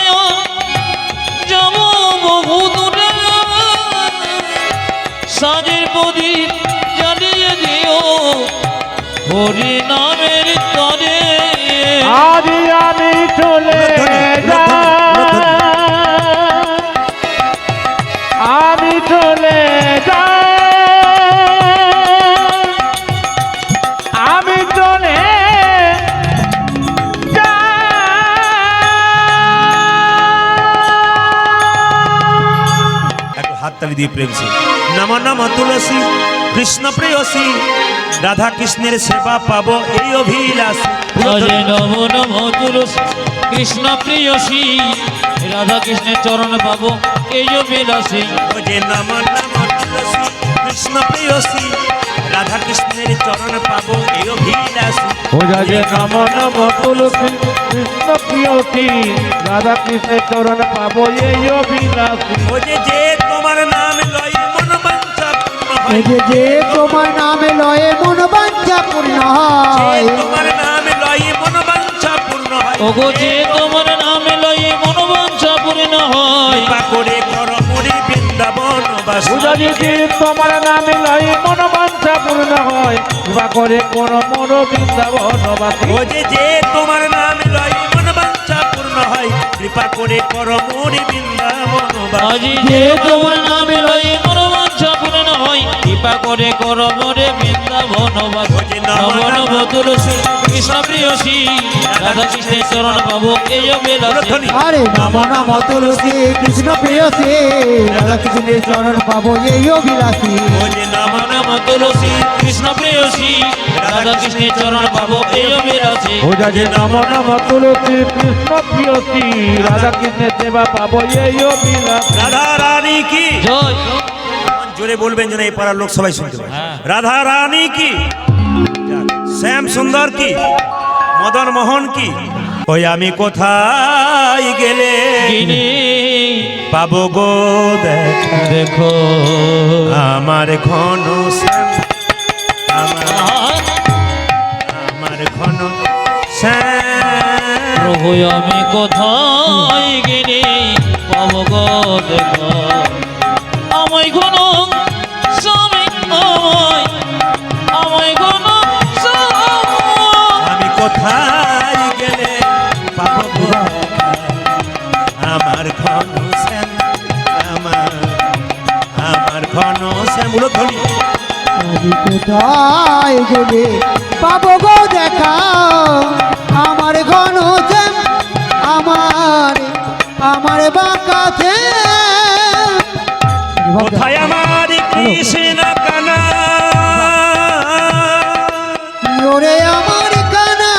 যাব বহু দূরে সাজের প্রদীপ জ্বালিয়ে দিও হরি নামের তরে। আজ আমি চলে যাই, আমি চলে যাই, আমি চলে একটু হাততালি দিয়ে প্রেম সে নম নম তুলসী কৃষ্ণ প্রেয়সী রাধা কৃষ্ণের সেবা পাবো এই অভিলাষ। ভজে নম নম তুলসী কৃষ্ণ প্রিয়সী রাধা কৃষ্ণের চরণ পাবো এই বিলাসী। যে নম নম তুলসী কৃষ্ণ প্রেয়সী রাধা কৃষ্ণের চরণ পাবো এই অভিলাষ। ওজা যে নম নম তুলসী কৃষ্ণ প্রিয়সী রাধা কৃষ্ণের চরণ পাবো এই অভিলাষী। ও যে তোমার নাম লই মন বাঞ্ছা পূর্ণ হয়। এই যে তোমার নামে লয়ে মন বাঞ্ছা পূর্ণ হয়। যে তোমার নাম লই মন বাঞ্ছা পূর্ণ হয়। ওগো যে তোমার নামে লয়ে মনোবাঞ্ছা পূর্ণ হয়। কৃপা করে কর মোরে বৃন্দাবন বাস। ওজা যে তোমার নামে লাই মনোবাঞ্ছা পূর্ণ হয় বা করে কোন মন বৃন্দাবনবাসী। ও যে তোমার নাম লই মন বাঞ্ছা পূর্ণ হয়। কৃপা করে কর মোরে বৃন্দাবন বাস। আজি যে তোমার নামে লয়ে মনোবাঞ্ছা পূর্ণ হয়। কৃপা করে কর মোরে বৃন্দাবন বাস। নম নম তুলসী কৃষ্ণ প্রিয়সী রাধা কৃষ্ণের চরণ পাবো এই বিলাসী। আরে নম নম তুলসী কৃষ্ণ প্রেয়সী রাধা কৃষ্ণের চরণ পাবো এই অভিলাষী। ও যে নম নম নম তুলসী কৃষ্ণ প্রিয়সী রাধা কৃষ্ণের চরণ পাবো এই বিলাসী। ওজা যে নম নম তুলসী কৃষ্ণ প্রিয়সী রাধা কৃষ্ণের সেবা পাবো এই অভিলাষী। রাধা রানী কি জয় জোরে বলবেন যেন এই পাড়ার লোক সবাই শুনতে পায়। হ্যাঁ। রাধা রানী কি শ্যাম সুন্দর কি মদন মোহন কি ওই আমি কোথায় গেলে গিনি পাবো গো দেখা দেখো আমার ঘন শ্যাম আমার ঘন শ্যাম। প্রভু আমি কোথায় গিনি পাবো গো দেখো আমায় ঘন স্বামী আমায় ঘন আমি কোথায় গেলে পাবো গো দেখা আমার ঘন শ্যাম আমার ঘন শ্যাম উলধ্বনি। আমি কোথায় গেলে পাবো গো দেখা আমার ঘন শ্যাম আমার বাঁকা শ্যাম। কোথায় আমার কৃষ্ণ কানা ওরে আমার কানা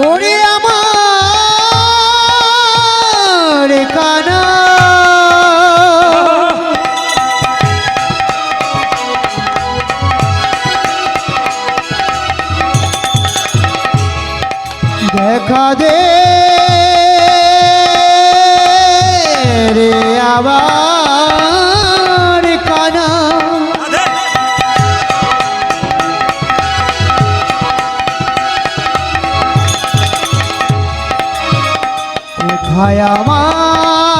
ওরে আমার কানা দেখা দে রে আবার কানা কোথায় আমার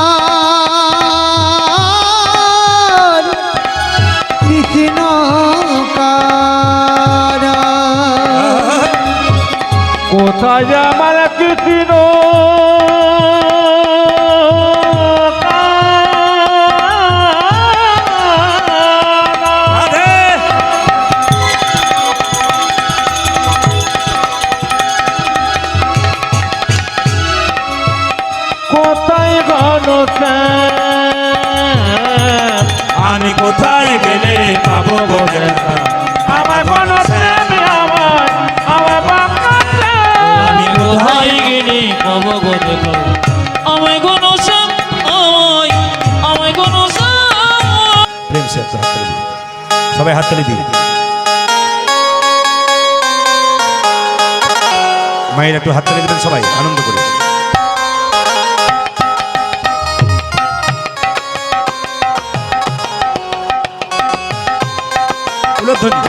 কৃষ্ণ কানা কোথায় আমার কৃষ্ণ কোনো শ্যাম আমি কোথায় গেলে পাবো গো দেখা? আমার কোনো শ্যাম আমার বাবা আমি কোথায় গেলে কব গো দেখো আমায় কোনো শ্যাম আমায় কোনো শ্যাম প্রেম সে একটু হাততালি দিন। সবাই হাততালি দিন। মায়ের একটু হাততালি দিবেন সবাই আনন্দ করে। উলধ্বনি।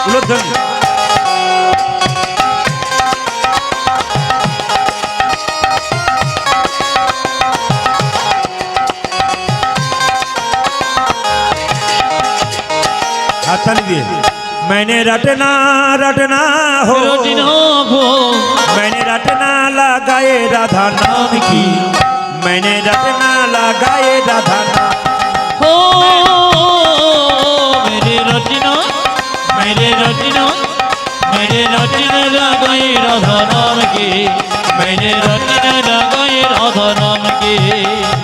উলধ্বনি। हाथाली दिए मैंने रटना हो मैंने रटना लगाए राधा नाम की मैंने रटना लगाए राधा नाम हो मेरे रचना लगाए राधा नाम की मैंने रचना लगाए राधा नाम की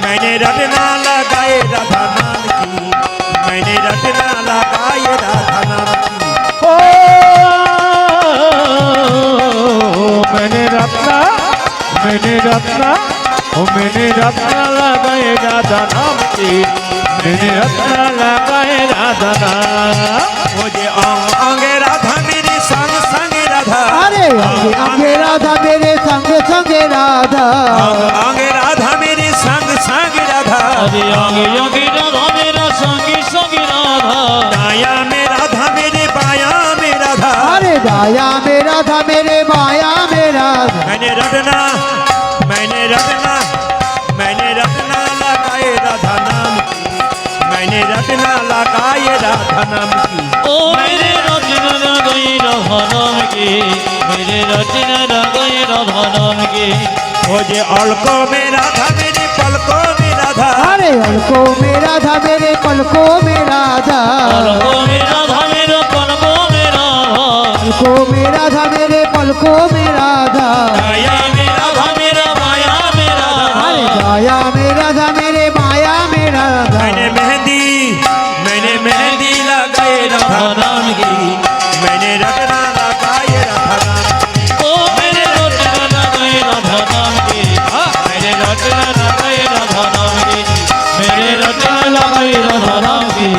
मैंने रटना लगाए राधा नाम की मैंने रटना लगाए राधा नाम की ओ मैंने रत्ना ओ मैंने रत्ना लगाए राधा नाम की मैंने रत्ना लगाए राधा नाम मुझे अंगे राधा मेरे संग संग राधा अरे अंगे अंगे राधा मेरे संग संग राधा अंगे राधा मेरे संग संग राधा अरे आगे आगे राधा मेरा संगी संगी राधा दाया में राधा मेरे बाया में राधा अरे दाया में राधा मेरे बाया में राधा मैंने रटना लगाए राधा नाम की मैंने रटना लगाए राधा नाम की ओ मेरे रचना लगाए राधा नाम की मेरे रचना लगाए राधा नाम की मुझे अलको में राधा मेरे पलकों में राधा अरे अलको में राधा मेरे पलकों में राधा पलकों में राधा मेरे पलकों में राधा अलको में राधा मेरे पलकों में राधा दाया में राधा मेरा माया में राधा अरे दाया में राधा मेरे माया में राधा मैंने मेहंदी लगाए राधा नाम की मैंने रटना लगाए राधा नाम ओ मेरे रचना लगाए राधा नाम की मेरे रचना लगाए राधा नाम की मेरे रचना लगाए राधा नाम की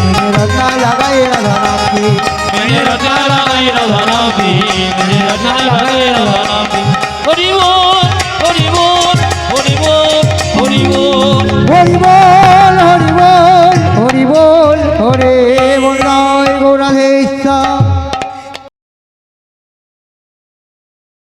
मेरे रत्ना लगाए राधा नाम की मेरे रचना लगाए राधा नाम की मेरे रचना लगाए राधा नाम की हरि बोल हरि बोल हरि बोल हरि बोल हरि बोल